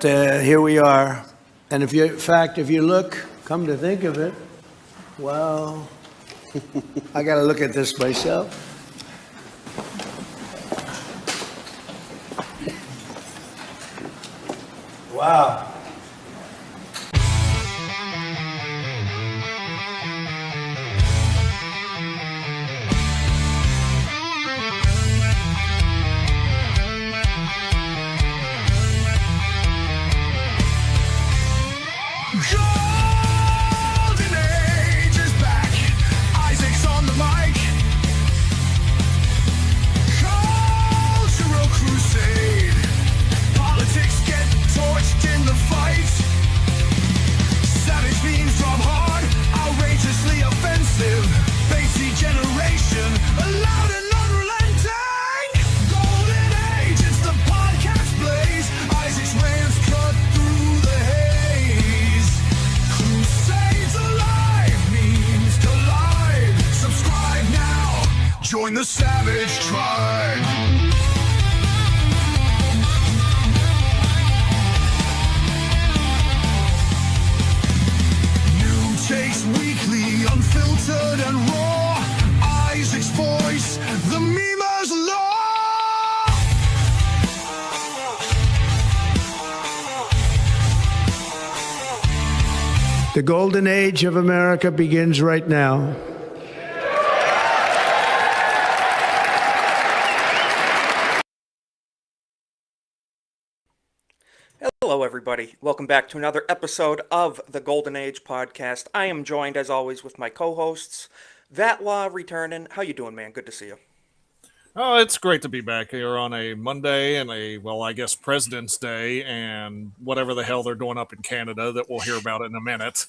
Here we are. And in fact, if you look, come to think of it, well, I got to look at this myself. Wow. Golden Age is back. Isaac's on the mic. Cultural crusade. Politics get torched in the fight. Savage memes drop hard, outrageously offensive. Bassy generation, loud and unrelenting. Golden Age, it's the podcast blaze. Isaac's rants cut through the haze. Crusades alive, memes collide. Subscribe now, join the savage tribe. New takes weekly, unfiltered and raw. Isaac's voice, the memer's law. The golden age of America begins right now. Hello, everybody. Welcome back to another episode of the Golden Age podcast. I am joined, as always, with my co-hosts, Vatlaw returning. How you doing, man? Good to see you. Oh, it's great to be back here on a Monday and I guess President's Day and whatever the hell they're doing up in Canada that we'll hear about in a minute.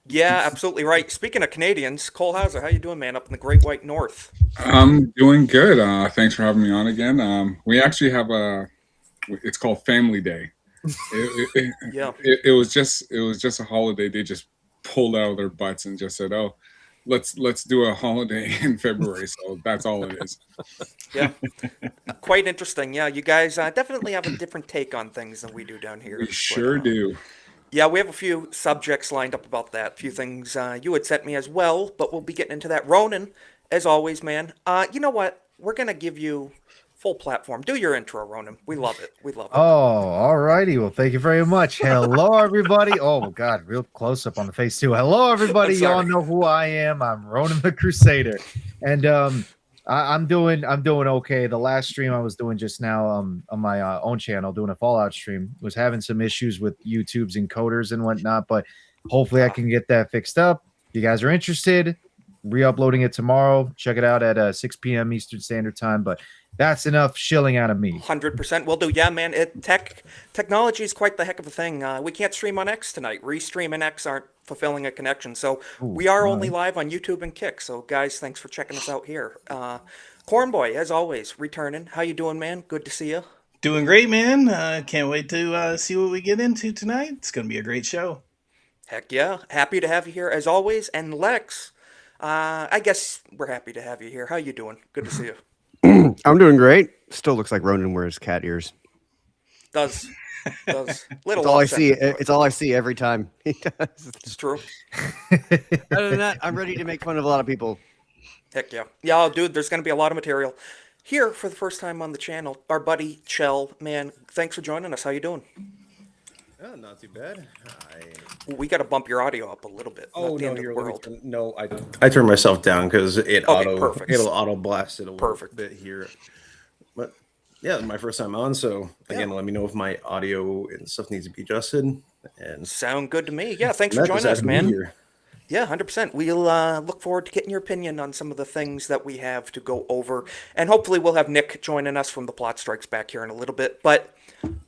Yeah, absolutely right. Speaking of Canadians, Cole Hauser, how you doing, man, up in the Great White North? I'm doing good. Thanks for having me on again. We actually have it's called Family Day. Yeah. It was just a holiday. They just pulled out of their butts and just said, "Oh, let's do a holiday in February." So that's all it is. Yeah. Quite interesting. Yeah, you guys definitely have a different take on things than we do down here. We But, sure do. Yeah, we have a few subjects lined up about that. A few things you had sent me as well, but we'll be getting into that. Ronan, as always, man. You know what? We're going to give you full platform. Do your intro, Ronan. We love it. We love it. Oh, all righty. Well, thank you very much. Hello, everybody. Oh, God, real close up on the face, too. Hello, everybody. I'm sorry. Y'all know who I am. I'm Ronan the Crusader. And I'm doing okay. The last stream I was doing just now on my own channel, doing a Fallout stream, was having some issues with YouTube's encoders and whatnot, but hopefully I can get that fixed up. If you guys are interested, re-uploading it tomorrow. Check it out at 6 p.m. Eastern Standard Time, but that's enough shilling out of me. 100% will do. Yeah, man. Technology is quite the heck of a thing. We can't stream on X tonight. Restream and X aren't fulfilling a connection. So we are only live on YouTube and Kick. So, guys, thanks for checking us out here. Cornboy, as always, returning. How you doing, man? Good to see you. Doing great, man. Can't wait to see what we get into tonight. It's going to be a great show. Heck yeah. Happy to have you here, as always. And Lex, I guess we're happy to have you here. How you doing? Good to see you. I'm doing great. Still looks like Ronan wears cat ears. Does. Little It's all I upset. see. It's all I see every time he does. It's true. Other than that, I'm ready to make fun of a lot of people. Heck yeah. Yeah, dude, there's going to be a lot of material. Here, for the first time on the channel, our buddy, Chell. Man, thanks for joining us. How you doing? Oh, not too bad. We got to bump your audio up a little bit. Oh, Not the no, end of the you're world. no. I turned myself down because perfect. it'll auto blast it a little Perfect. bit here. But yeah, my first time on, so again, let me know if my audio and stuff needs to be adjusted. And Sound good to me. Yeah, thanks for Matt, joining just us, happy to be man. here. Yeah, 100%. We'll look forward to getting your opinion on some of the things that we have to go over. And hopefully we'll have Nick joining us from the Plot Strikes back here in a little bit. But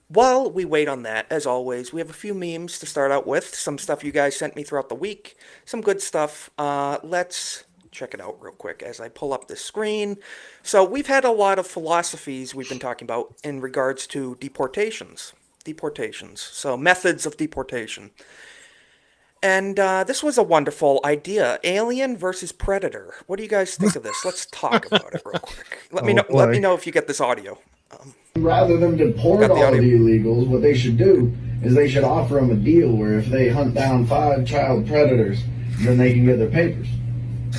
while we wait on that, as always, we have a few memes to start out with. Some stuff you guys sent me throughout the week. Some good stuff. Let's check it out real quick as I pull up this screen. So we've had a lot of philosophies we've been talking about in regards to deportations. So methods of deportation. And this was a wonderful idea. Alien versus Predator. What do you guys think of this? Let's talk about it real quick. Let me know if you get this audio. Rather than deport Got the all of audio. the illegals, what they should do is they should offer them a deal where if they hunt down 5 child predators, then they can get their papers.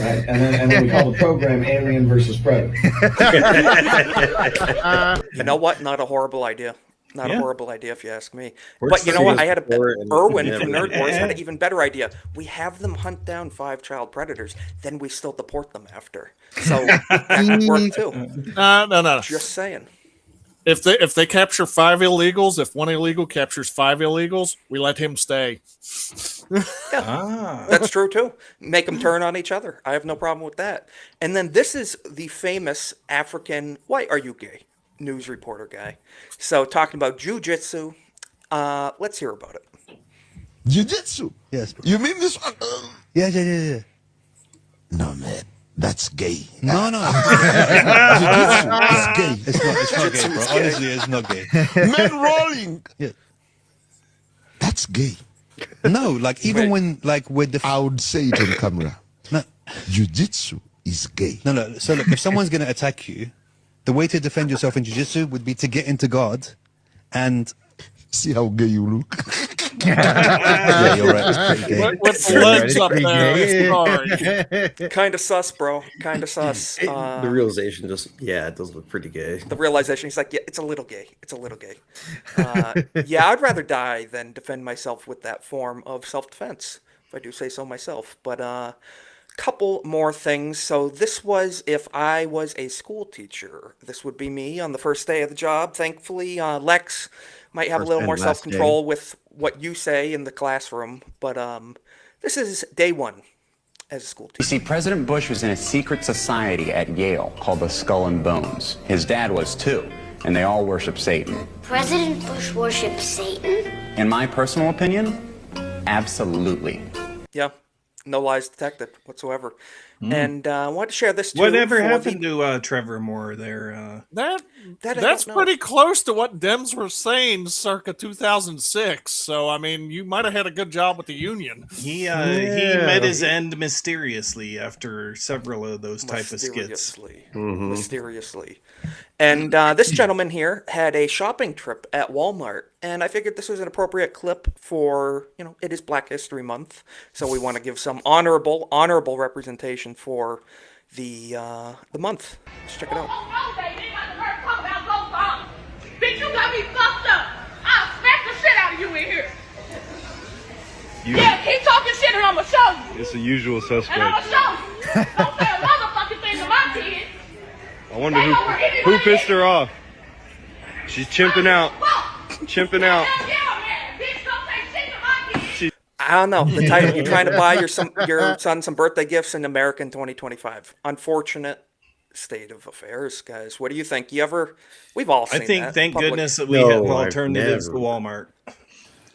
Right? And then we call the program Alien versus Predator. You know what? Not a horrible idea. Not a Yeah. horrible idea if you ask me. Worked But you know what? I had before and Erwin never from Nerd did. Wars had an even better idea. We have them hunt down 5 child predators, then we still deport them after. So that could work too. No. Just saying. If they capture 5 illegals, if one illegal captures 5 illegals, we let him stay. Ah. That's true too. Make them turn on each other. I have no problem with that. And then this is the famous African "Why are you gay?" news reporter guy. So talking about jujitsu. Let's hear about it. Jiu-jitsu? Yes. You mean this one? Yeah. No, man. That's gay. No. Jiu-jitsu is gay. It's not gay, bro. Honestly, it's not gay. Men rolling. Yeah. That's gay. No, like even when like with the I would say it on camera. no, Jiu-jitsu is gay. no. So look, if someone's gonna attack you, the way to defend yourself in jiu-jitsu would be to get into guard, and See how gay you look? yeah, you're right. It's pretty gay. With the legs up there, it's hard. Kind of sus, bro. Kind of sus. The realization it does look pretty gay. The realization, he's like, yeah, it's a little gay. It's a little gay. Yeah, I'd rather die than defend myself with that form of self-defense, if I do say so myself. But couple more things. So this was if I was a school teacher. This would be me on the first day of the job. Thankfully, Lex might have a First little and more last self-control with what you say in the classroom. But this is day one as a school You teacher. see, President Bush was in a secret society at Yale called the Skull and Bones. His dad was too, and they all worship Satan. President Bush worships Satan? In my personal opinion, absolutely. Yeah, no lies detected whatsoever. And I wanted to share this too. Whatever for happened the- to Trevor Moore there? That I That's don't know. pretty close to what Dems were saying circa 2006. So, I mean, you might have had a good job with the union. He met his end mysteriously after several of those type of skits. Mysteriously. And this gentleman here had a shopping trip at Walmart, and I figured this was an appropriate clip for, it is Black History Month, so we want to give some honorable representation for the month. Let's check it out. Bitch, you got me fucked up. I'll smack the shit out of you in here. Yeah, keep talking shit and I'ma show you. It's the usual suspect. And I'ma show you. Don't say a motherfucking thing to my kids. I wonder who pissed her off. She's chimping out. Chimping out. I don't know. The title, you're trying to buy your son some birthday gifts in American 2025. Unfortunate state of affairs, guys. What do you think? We've all seen that. Thank Public. goodness that we have alternatives to Walmart.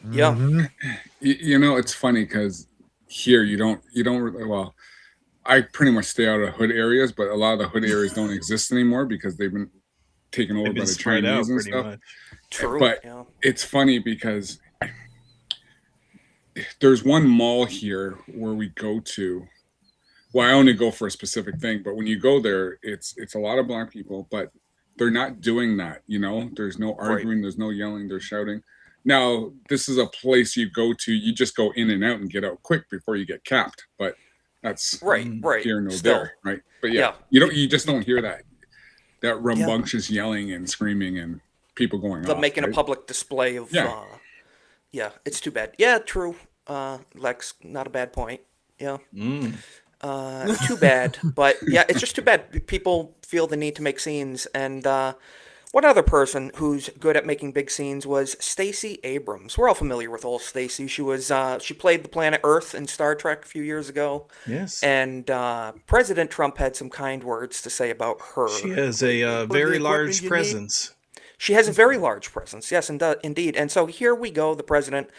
Yeah. It's funny because here you don't well, I pretty much stay out of hood areas, but a lot of the hood areas don't exist anymore because they've been taken over by the Chinese and stuff. True. But it's funny because there's one mall here where we go to. Well, I only go for a specific thing, but when you go there, it's a lot of black people, but they're not doing that. There's no arguing, there's no yelling, there's shouting. Now, this is a place you go to, you just go in and out and get out quick before you get capped. But that's right. Here, no Still. there, right? But you just don't hear that rambunctious yelling and screaming and people going off. Making a public display of it's too bad. Yeah, true. Lex, not a bad point. Yeah. Too bad. But yeah, it's just too bad. People feel the need to make scenes. And one other person who's good at making big scenes was Stacey Abrams. We're all familiar with old Stacey. She played the planet Earth in Star Trek a few years ago. Yes. And President Trump had some kind words to say about her. She has a very large presence. She has a very large presence, yes, indeed. And so here we go. The president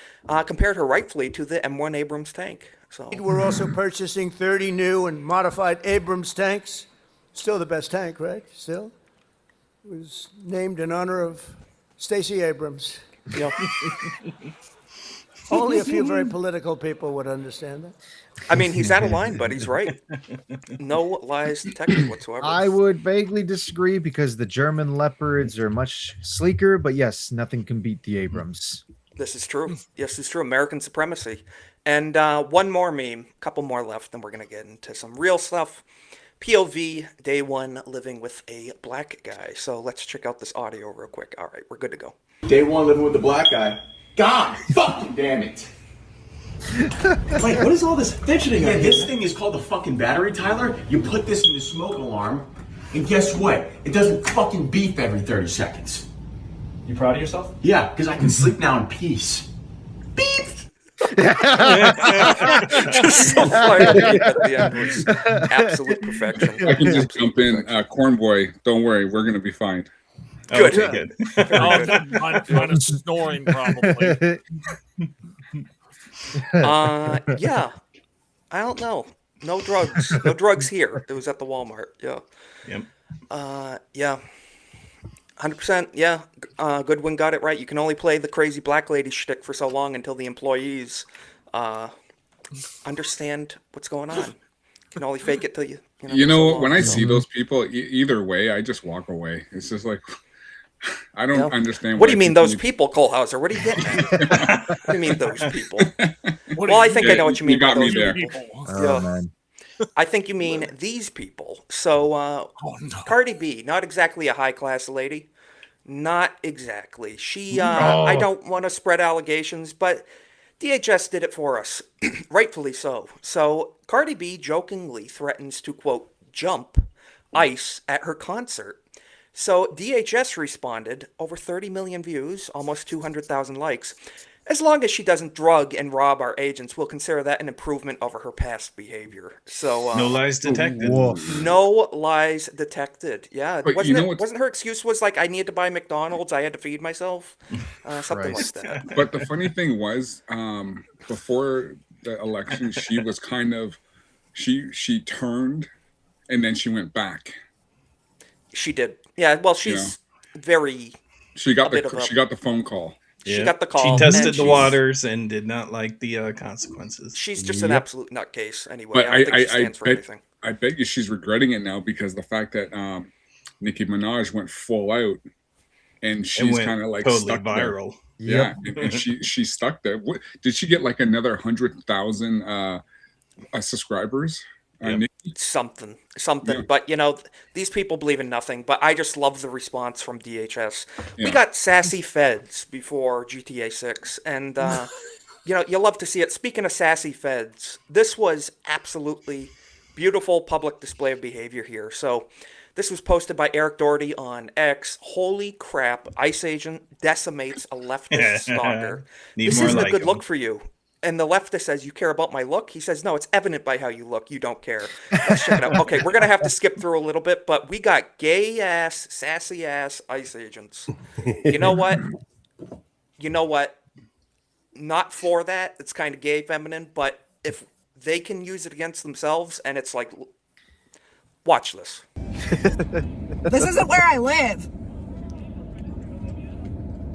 compared her rightfully to the M1 Abrams tank. So We're also purchasing 30 new and modified Abrams tanks. Still the best tank, right? Still? It was named in honor of Stacey Abrams. Yep. Only a few very political people would understand that. I mean, he's out of line, but he's right. No lies detected whatsoever. I would vaguely disagree because the German Leopards are much sleeker, but yes, nothing can beat the Abrams. This is true. Yes, it's true. American supremacy. And one more meme, a couple more left, then we're going to get into some real stuff. POV, day one, living with a black guy. So let's check out this audio real quick. All right, we're good to go. Day one living with the black guy. God fucking damn it. Like, what is all this fidgeting? Yeah, this thing is called the fucking battery, Tyler. You put this in the smoke alarm, and guess what? It doesn't fucking beep every 30 seconds. You proud of yourself? Yeah, because I can sleep now in peace. Beep! Just so funny at the end was absolute perfection. I can just jump in. Corn Boy, don't worry, we're going to be fine. Good. Okay, good. Mine is snoring, probably. Yeah. I don't know. No drugs. No drugs here. It was at the Walmart. Yeah. Yep. Yeah. 100%. Yeah. Goodwin got it right. You can only play the crazy black lady shtick for so long until the employees understand what's going on. You can only fake it till you. You know, so long, when I so. see those people, either way, I just walk away. It's just like, I don't understand. What do you mean, those people, Kohlhauser? What are you getting at? What do you mean, those people? Well, I think I know what you mean by those people. Oh, man. I think you mean these people. So, Cardi B, not exactly a high-class lady. Not exactly. She, I don't want to spread allegations, but DHS did it for us. Rightfully so. So, Cardi B jokingly threatens to, quote, jump ICE at her concert. So DHS responded, over 30 million views, almost 200,000 likes. As long as she doesn't drug and rob our agents, we'll consider that an improvement over her past behavior. So no lies detected. No lies detected. Yeah, But wasn't her excuse was like I needed to buy McDonald's, I had to feed myself, something like that. But the funny thing was, before the election, she was kind of, she turned, and then she went back. She did. Yeah. Well, she's very. She got the phone call. She got the call. She tested the waters and did not like the consequences. She's just an absolute nutcase anyway. But I don't think she stands for anything. I bet you she's regretting it now because the fact that Nicki Minaj went full out and she's kind of like totally stuck viral. There. Yeah, and she's stuck there. What, did she get like another 100,000 subscribers? Something. Yeah. But these people believe in nothing. But I just love the response from DHS. Yeah. We got sassy feds before GTA 6, and you love to see it. Speaking of sassy feds, this was absolutely beautiful public display of behavior here. So this was posted by Eric Doherty on X. Holy crap! ICE agent decimates a leftist stalker. This isn't a good look for you. And the leftist says, you care about my look? He says, no, it's evident by how you look. You don't care. Let's check it out. Okay, we're going to have to skip through a little bit, but we got gay-ass, sassy-ass ICE agents. You know what? Not for that. It's kind of gay feminine, but if they can use it against themselves, and it's like, watch this. This isn't where I live.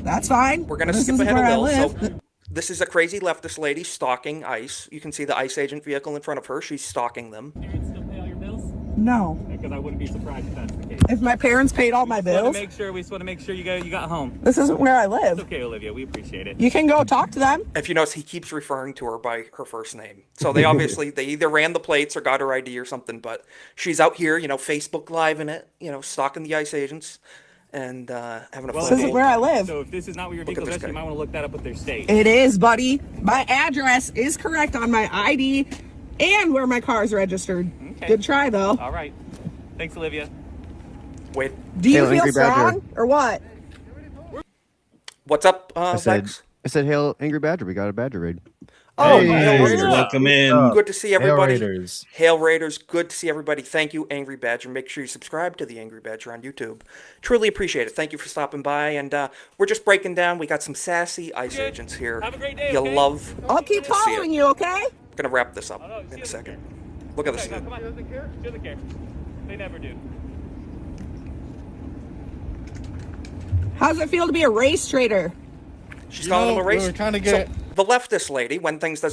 That's fine. We're going to skip ahead a little. So this is a crazy leftist lady stalking ICE. You can see the ICE agent vehicle in front of her. She's stalking them. Parents still pay all your bills? No. Because I wouldn't be surprised if that's the case. If my parents paid all my bills? We just want to make sure you got home. This isn't where I live. It's okay, Olivia. We appreciate it. You can go talk to them. If you notice, he keeps referring to her by her first name. So they obviously, they either ran the plates or got her ID or something, but she's out here, Facebook Live in it, stalking the ICE agents. And having a This isn't where I live. So if this is not where your vehicle is, you might want to look that up with their state. It is, buddy. My address is correct on my ID and where my car is registered. Okay. Good try, though. All right. Thanks, Olivia. Wait. Do you feel strong or what? What's up, I said, hail, Angry Badger. We got a Badger raid. Oh, hey, Hail Raiders. welcome in. Good to see everybody. Hail Hail Raiders. Good to see everybody. Thank you, Angry Badger. Make sure you subscribe to the Angry Badger on YouTube. Truly appreciate it. Thank you for stopping by. And we're just breaking down. We got some sassy ICE agents here. Have a great day. You'll love. I'll keep following you, okay? Gonna wrap this up in a second. Look at this. Come on. She doesn't care. They never do. How's it feel to be a race trader? She's calling him a race. the leftist lady, when things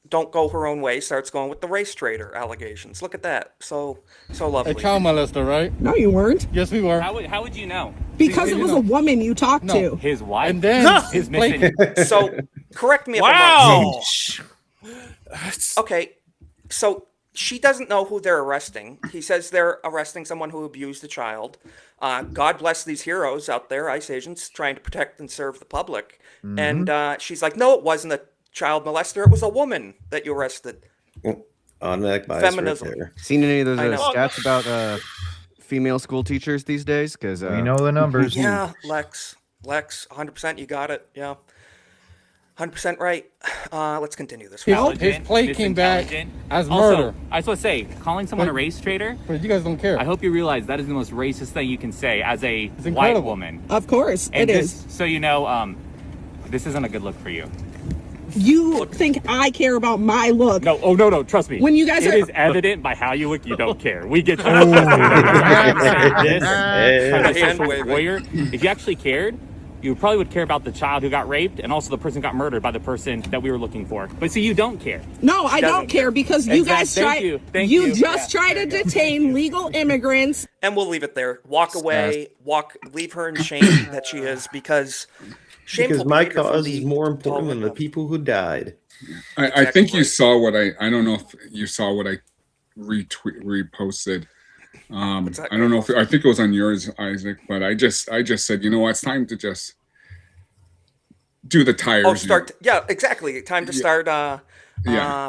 don't go her own way, starts going with the race traitor allegations. Look at that. So lovely. A child molester, right? No, you weren't. Yes, we were. How would you know? Because it was a woman you talked to. His wife. And then his missing. So, correct me if I'm wrong. Okay, so she doesn't know who they're arresting. He says they're arresting someone who abused a child. God bless these heroes out there, ICE agents, trying to protect and serve the public. Mm-hmm. And she's like, no, it wasn't a child molester. It was a woman that you arrested. Automatic bias Feminism. right there. Seen any of those I know. stats about female school teachers these days? Because we know the numbers. Yeah, Lex, 100%, you got it. Yeah, 100% right. Let's continue this. His play came back as Also, murder. I just want to say, calling someone a race traitor. But you guys don't care. I hope you realize that is the most racist thing you can say as a white incredible. woman. Of course, And it just is. so you know, this isn't a good look for you. You think I care about my look? No, no, trust me. When you guys it are- is evident by how you look, you don't care. We get that. If you actually cared, you probably would care about the child who got raped and also the person who got murdered by the person that we were looking for. But see, you don't care. No, I She don't doesn't care because you guys Thank try. you. Thank you. just try to detain legal immigrants. And we'll leave it there. Walk away. Leave her in shame that she is, because shameful Because my behavior from cause the is more important tall than the window. people who died. I think you saw what I don't know if you saw what I reposted. I don't know if I think it was on yours, Isaac, but I just said, you know what, it's time to just do the tires. Yeah, exactly. Time to start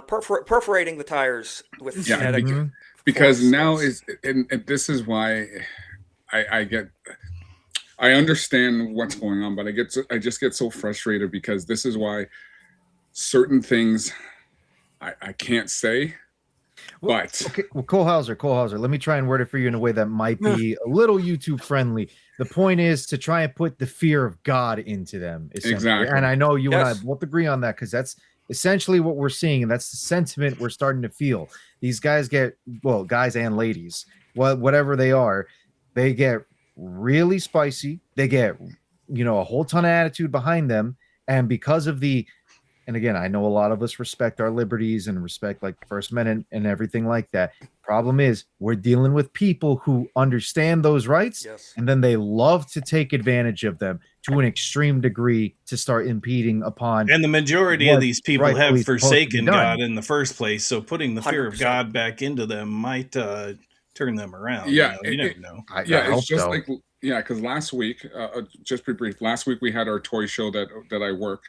perforating the tires with genetic. Because now and this is why I understand what's going on, but I just get so frustrated because this is why certain things I can't say. But okay, well, Cole Hauser, let me try and word it for you in a way that might be a little YouTube friendly. The point is to try and put the fear of God into them. Exactly. And I know you and I both agree on that, because that's essentially what we're seeing, and that's the sentiment we're starting to feel. These guys guys and ladies, whatever they are, they get really spicy. They get, a whole ton of attitude behind them. And because of and again, I know a lot of us respect our liberties and respect like First Amendment and everything like that. Problem is, we're dealing with people who understand those rights, and then they love to take advantage of them to an extreme degree to start impeding upon. And the majority of these people rightfully have supposed to be forsaken done. God in the first place. So putting the fear of 100%. God back into them might turn them around. Yeah, you never know. it's just like because last week, just be brief. Last week we had our toy show that I work.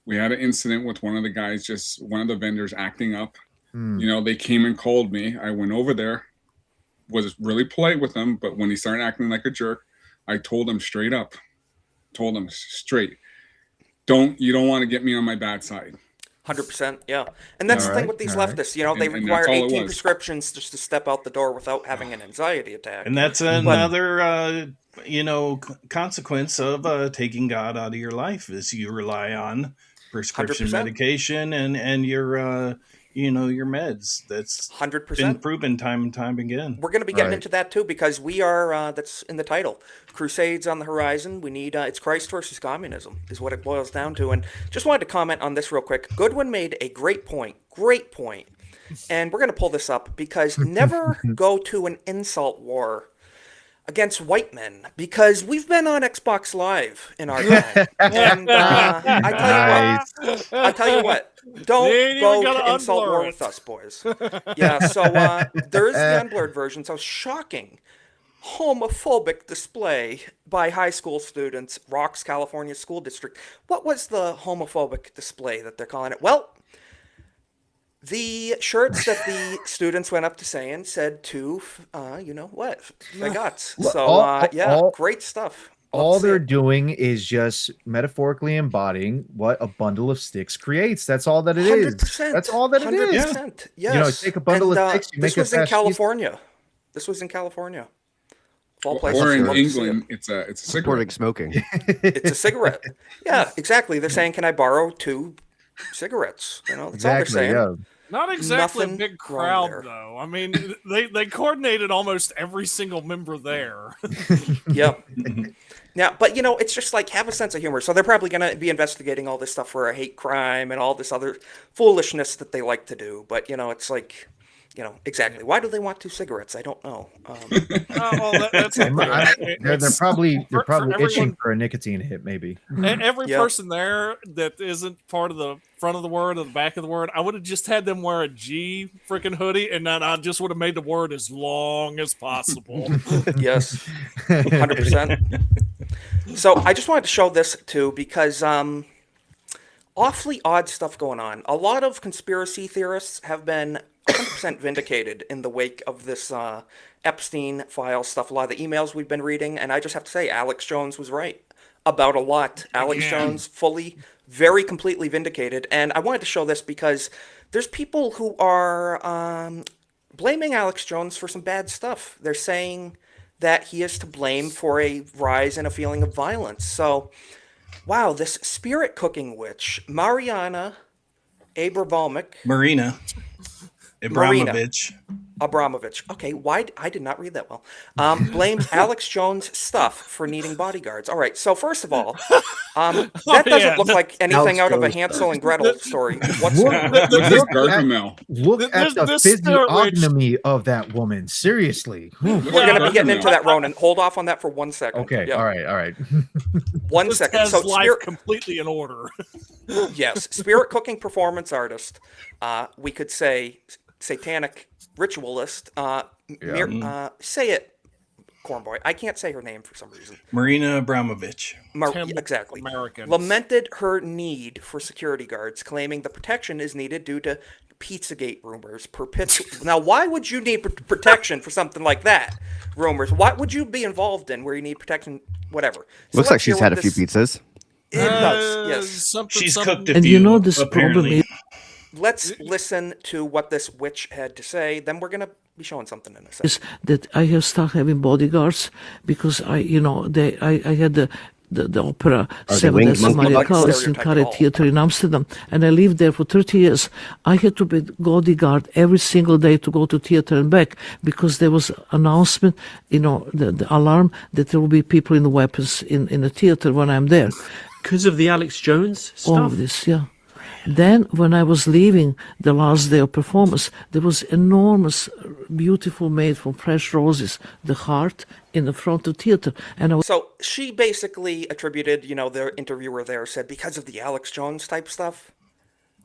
We had an incident with one of the guys, just one of the vendors acting up. They came and called me. I went over there, was really polite with him, but when he started acting like a jerk, I told him straight, you don't want to get me on my bad side. 100%, yeah. And that's the thing with these leftists. They And require that's all it 18 was. prescriptions just to step out the door without having an anxiety attack. And that's another, consequence of taking God out of your life is you rely on prescription 100%. medication and your, your meds. That's 100%. been proven time and time again. We're going to be getting into that too, because we are, that's in the title, Crusades on the horizon. We need, it's Christ versus communism is what it boils down to. And just wanted to comment on this real quick. Goodwin made a great point. And we're going to pull this up because never go to an insult war against white men, because we've been on Xbox Live in our time. And I tell you what, don't go to insult war with us, boys. Yeah, so there is the unblurred version. So shocking homophobic display by high school students, Rocks, California School District. What was the homophobic display that they're calling it? Well, the shirts that the students went up to say and said to, the guts. So, great stuff. All they're doing is just metaphorically embodying what a bundle of sticks creates. That's all that it is. 100%. That's all that it is. 100%. Yes. Take a bundle of sticks. You this make was in California. This was in California. Of all places. Or in England, it's a cigarette. Supporting smoking. It's a cigarette. Yeah, exactly. They're saying, "Can I borrow 2 cigarettes?" That's all they're saying. Yeah. Not exactly Nothing a big wrong crowd, there. though. I mean, they coordinated almost every single member there. Yep. Yeah, but it's just like, have a sense of humor. So they're probably going to be investigating all this stuff for a hate crime and all this other foolishness that they like to do. But it's like, exactly. Why do they want 2 cigarettes? I don't know. That's they're probably everyone, itching for a nicotine hit, maybe. Every person there that isn't part of the front of the word or the back of the word, I would have just had them wear a G freaking hoodie, and then I just would have made the word as long as possible. Yes, 100%. So I just wanted to show this too because awfully odd stuff going on. A lot of conspiracy theorists have been 100% vindicated in the wake of this Epstein file stuff, a lot of the emails we've been reading, and I just have to say, Alex Jones was right about a lot. Alex Jones very completely vindicated, and I wanted to show this because there's people who are blaming Alex Jones for some bad stuff. They're saying that he is to blame for a rise in a feeling of violence. So, wow, this spirit cooking witch, Marina Abramovich. Okay, why? I did not read that well. Blames Alex Jones' stuff for needing bodyguards. All right, so first of all, that doesn't look like anything out of a Hansel and Gretel story whatsoever. Look at the physiognomy of that woman. Seriously. We're going to be getting into that, Ronan. Hold off on that for 1 second. Okay, yeah. all right. 1 second. So life completely in order. Yes, spirit cooking performance artist. We could say satanic ritualist. Say it, Cornboy. I can't say her name for some reason. Marina Abramovich. Exactly. Americans. Lamented her need for security guards, claiming the protection is needed due to Pizzagate rumors. Now, why would you need protection for something like that? Rumors. What would you be involved in where you need protection? Whatever. So looks like she's had a few pizzas. It does. Yes. She's cooked a few. And you know this problem is. Let's listen to what this witch had to say. Then we're gonna be showing something in a second. Is that I have started having bodyguards because I had the opera Seven Days of Maria Callas in Carre Theatre in Amsterdam, and I lived there for 30 years. I had to be bodyguard every single day to go to theatre and back because there was announcement, the alarm that there will be people in the weapons in the theatre when I'm there. Because of the Alex Jones stuff? All of this, yeah. Then, when I was leaving the last day of performance, there was enormous, beautiful made from fresh roses, the heart in the front of theater. And so she basically attributed, the interviewer there said, because of the Alex Jones type stuff.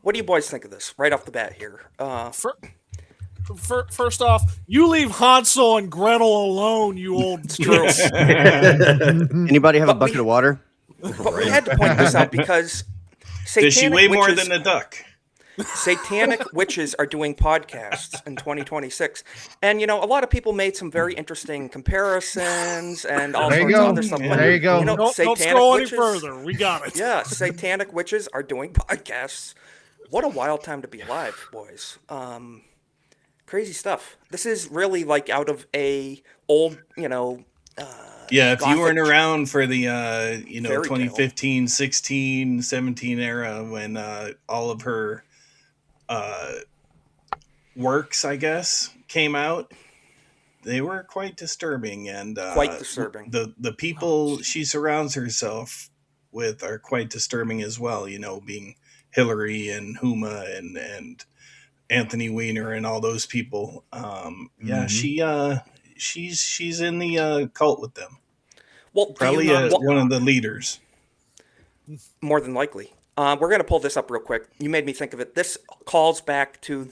What do you boys think of this right off the bat here? First off, you leave Hansel and Gretel alone, you old screw. Anybody have a bucket of water? But we had to point this out because does she weigh more than a duck? Satanic witches are doing podcasts in 2026. And, a lot of people made some very interesting comparisons and all sorts of other stuff. There you go. Don't scroll any further. We got it. Yeah, satanic witches are doing podcasts. What a wild time to be alive, boys. Crazy stuff. This is really like out of a old, yeah, if you weren't around for the 2015, 16, 17 era when all of her works, I guess, came out, they were quite disturbing. And quite disturbing. The people she surrounds herself with are quite disturbing as well, being Hillary and Huma and Anthony Weiner and all those people. Yeah, she's in the cult with them. Well, probably one of the leaders. More than likely. We're going to pull this up real quick. You made me think of it. This calls back to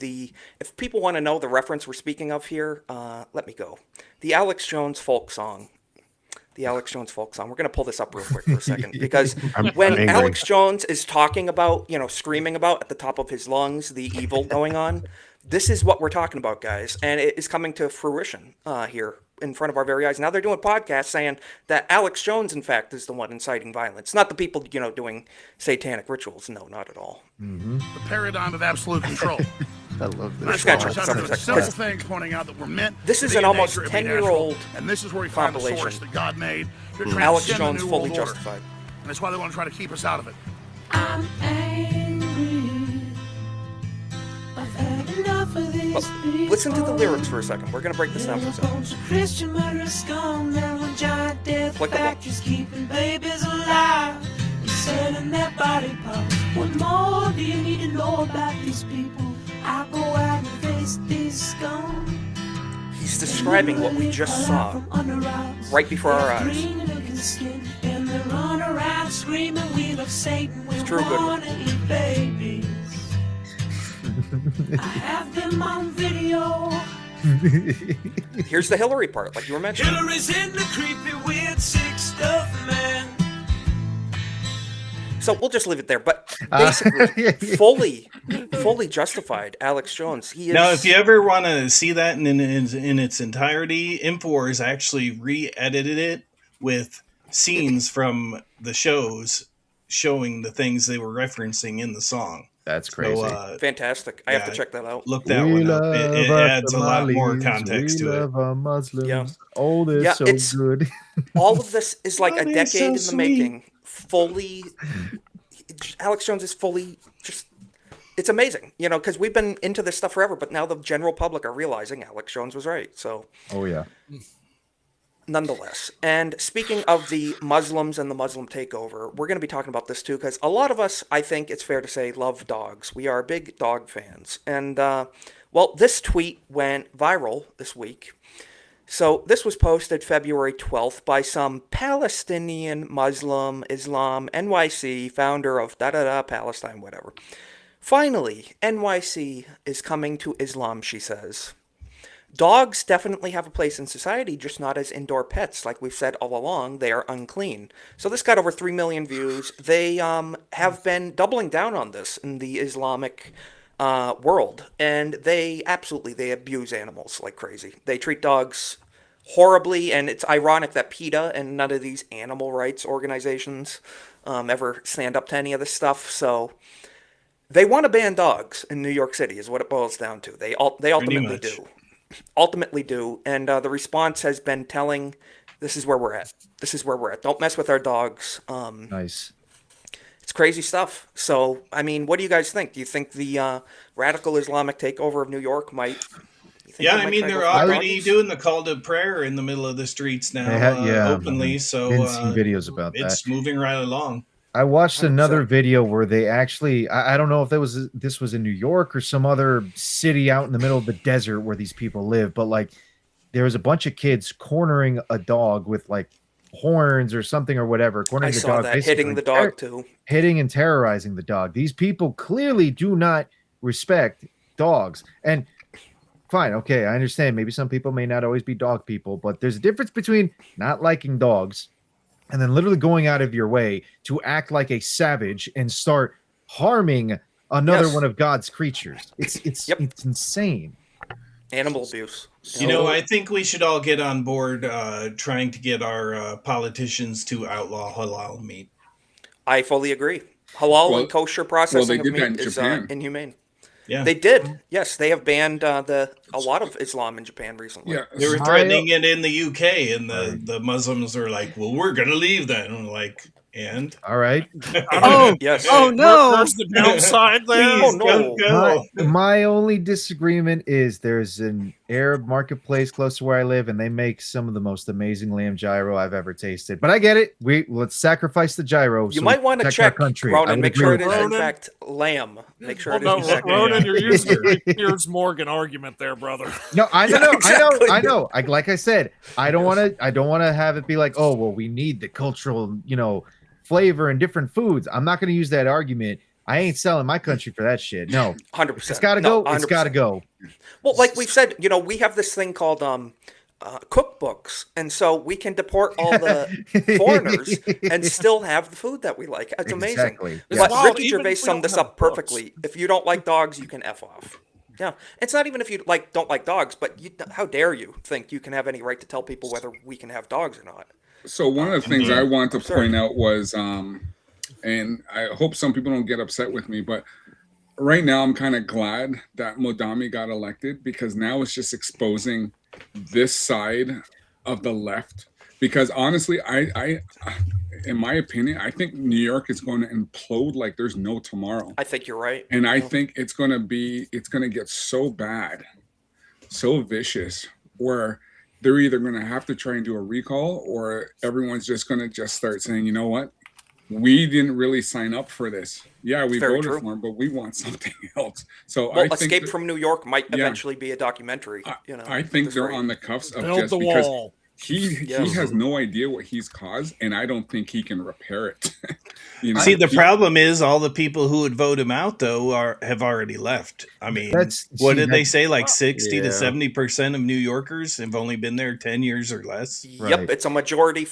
if people want to know the reference we're speaking of here, let me go. The Alex Jones folk song. We're going to pull this up real quick for a second because when Alex Jones is talking about, screaming about at the top of his lungs, the evil going on, this is what we're talking about, guys. And it is coming to fruition here in front of our very eyes. Now they're doing podcasts saying that Alex Jones, in fact, is the one inciting violence. Not the people, doing satanic rituals. No, not at all. The paradigm of absolute control. I love this. I'm just gonna check something. Simple things pointing out that we're meant. This is an almost 10-year-old and this is where we find the source that God made. Alex Jones fully justified. And that's why they want to try to keep us out of it. I'm angry. I've had enough of this. Listen to the lyrics for a second. We're gonna break this down for a second. Christian murder's gone, there will on giant death factories keeping babies alive and selling their body parts. What more do you need to know about these people? I go out and face these scum. He's describing what we just saw right before our eyes. And they run around screaming, we love Satan, we True good. wanna eat babies. I have them on video. Here's the Hillary part, like you were mentioning. Hillary's in the creepy, weird, sick stuff, man. So we'll just leave it there. But basically, fully justified Alex Jones. He is. Now, if you ever want to see that in its entirety, Infowars actually re-edited it with scenes from the shows showing the things they were referencing in the song. That's crazy. So, fantastic. I have to check that out. Look that one up. It adds a lot more context to it. Muslims. Yeah. Oh, they're Yeah, so it's- good. All of this is like a That is decade so in the sweet. making. Fully, Alex Jones is fully just. It's amazing, you know, because we've been into this stuff forever, but now the general public are realizing Alex Jones was right. So. Oh yeah. Nonetheless, and speaking of the Muslims and the Muslim takeover, we're going to be talking about this too, because a lot of us, I think it's fair to say, love dogs. We are big dog fans. And, well, this tweet went viral this week. So this was posted February 12th by some Palestinian Muslim Islam NYC founder of Palestine, whatever. Finally, NYC is coming to Islam, she says. Dogs definitely have a place in society, just not as indoor pets. Like we've said all along, they are unclean. So this got over 3 million views. They have been doubling down on this in the Islamic world. And they abuse animals like crazy. They treat dogs horribly, and it's ironic that PETA and none of these animal rights organizations ever stand up to any of this stuff. So they want to ban dogs in New York City is what it boils down to. They ultimately do. Ultimately do, and the response has been telling, this is where we're at. This is where we're at. Don't mess with our dogs. Nice. It's crazy stuff. So, I mean, what do you guys think? Do you think the radical Islamic takeover of New York might... Yeah, I mean, they're already doing the call to prayer in the middle of the streets now, openly. So been seeing videos about it's that. moving right along. I watched another video where they actually, I don't know if this was in New York or some other city out in the middle of the desert where these people live, but like there was a bunch of kids cornering a dog with like horns or something or whatever. Cornering I the saw dog, that, basically hitting the dog too. Hitting and terrorizing the dog. These people clearly do not respect dogs. And fine, okay, I understand. Maybe some people may not always be dog people, but there's a difference between not liking dogs and then literally going out of your way to act like a savage and start harming another one of God's creatures. It's insane. Animal abuse. You know, I think we should all get on board trying to get our politicians to outlaw halal meat. I fully agree. Halal and kosher processing of did that meat in is Japan. inhumane. Yeah, they did. Yes, they have banned a lot of Islam in Japan recently. Yeah, they were threatening it in the UK, and the Muslims are like, "Well, we're gonna leave then." And we're like, and all right. Oh yes. Oh no. Where's the downside there? Please, go. My only disagreement is there's an Arab marketplace close to where I live, and they make some of the most amazing lamb gyro I've ever tasted. But I get it. Let's sacrifice the gyro. You might want to check, Ronan, make sure it is in fact lamb. Make sure it is. No, Ronan, you're using the Piers Morgan argument there, brother. No, I know, Yeah, exactly. I know. Like I said, I don't want to have it be like, oh, well, we need the cultural, flavor in different foods. I'm not going to use that argument. I ain't selling my country for that shit. No, 100%. It's got to go. It's got to go. Well, like we've said, we have this thing called cookbooks, and so we can deport all the foreigners and still have the food that we like. It's amazing. Exactly. But Wow, Ricky even Gervais if we summed don't this have up perfectly. If you don't like dogs, you can F off. Yeah, it's not even if you don't like dogs, but how dare you think you can have any right to tell people whether we can have dogs or not? So one of the things I want to point out was, and I hope some people don't get upset with me, but right now I'm kind of glad that Modami got elected, because now it's just exposing this side of the left. Because honestly, I in my opinion, I think New York is going to implode like there's no tomorrow. I think you're right. And I think it's going to get so bad, so vicious, where they're either going to have to try and do a recall, or everyone's just going to just start saying, you know what, we didn't really sign up for this. Yeah, we Very voted true. for him, but we want something else. So Well, I think Escape that- from New York might Yeah. eventually be a documentary. You know, I think this they're rate. on the cuffs of Build just the because wall. he Yes. has no idea what he's caused, and I don't think he can repair it. You know, See, the he- problem is all the people who would vote him out, though, have already left. I mean, what did they say? Like 60 to 70% of New Yorkers have only been there 10 years or less. Yep, it's a majority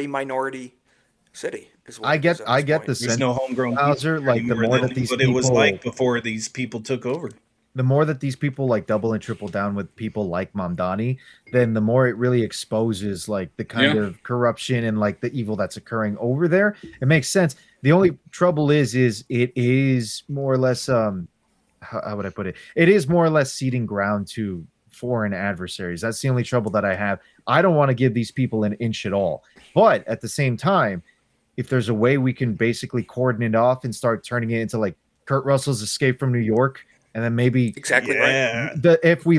minority city. Is what I it is get at I this get point. the There's sense, no homegrown Bowser, people like the anymore more than that these what people, it was like before these people took over. the more that these people like double and triple down with people like Mamdani, then the more it really exposes like the kind Yeah. of corruption and like the evil that's occurring over there. It makes sense. The only trouble is it is more or less how would I put it? It is more or less ceding ground to foreign adversaries. That's the only trouble that I have. I don't want to give these people an inch at all. But at the same time, if there's a way we can basically cordon it off and start turning it into like Kurt Russell's Escape from New York, and then maybe exactly right. If we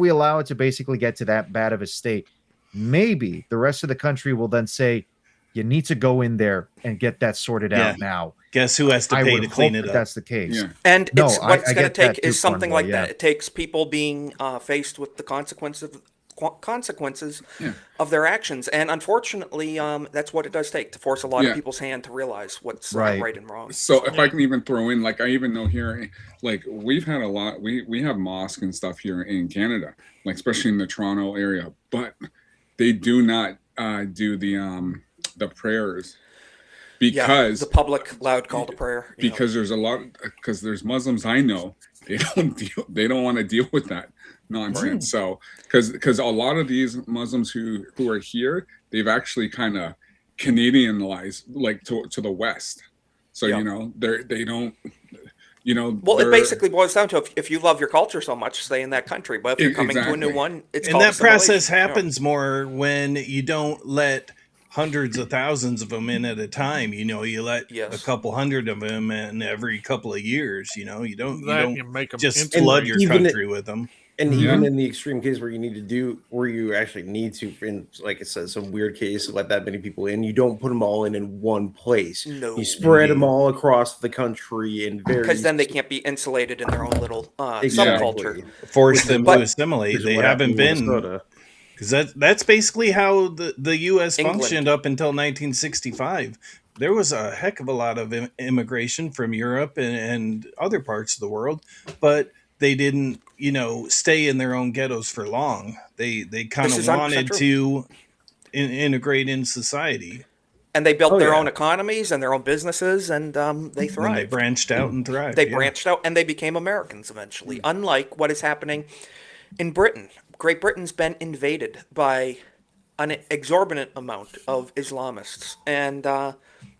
allow it to basically get to that bad of a state, maybe the rest of the country will then say, you need to go in there and get that sorted out now. Guess who has to I pay would to clean hope it up? That's the case. And No, it's I what it's going to get that take is too, something Cornwall, like that. It takes people being faced with the consequences of their actions, and unfortunately, that's what it does take to force a lot Yeah. of people's hand to realize what's Right. right and wrong. So if I can even throw in, like I even know here, like we've had a lot, we have mosque and stuff here in Canada, like especially in the Toronto area, but they do not do the prayers because the public loud call to prayer. because there's a lot, because there's Muslims I know, they don't want to deal with that nonsense. So because a lot of these Muslims who are here, they've actually kind of Canadianized like to the West. So you know they don't, you know. Well, it they're- basically boils down to if you love your culture so much, stay in that country. But if you're coming to a new Exactly. one, it's And called that process assimilation, you know. happens more when you don't let hundreds of thousands of them in at a time. You know, you let a couple hundred of them in every couple of years. You know, you don't make 'em just integrate. flood your Even country with them. And even in the extreme case where you actually need to, in like it says, some weird case, let that many people in, you don't put them all in one place. No. You spread them all across the country and Because then they can't be insulated in their own little Exactly. subculture. Force them But- to assimilate. Which is They what haven't happened in been, Minnesota. because that's basically how the U.S. England. functioned up until 1965. There was a heck of a lot of immigration from Europe and other parts of the world, but they didn't, you know, stay in their own ghettos for long. They kind This of is 100% wanted true. to integrate in society. And they built Oh, their yeah. own economies and their own businesses, and they And they thrived. branched out and thrived. They yeah. branched out and they became Americans eventually, unlike what is happening in Britain. Great Britain's been invaded by an exorbitant amount of Islamists, and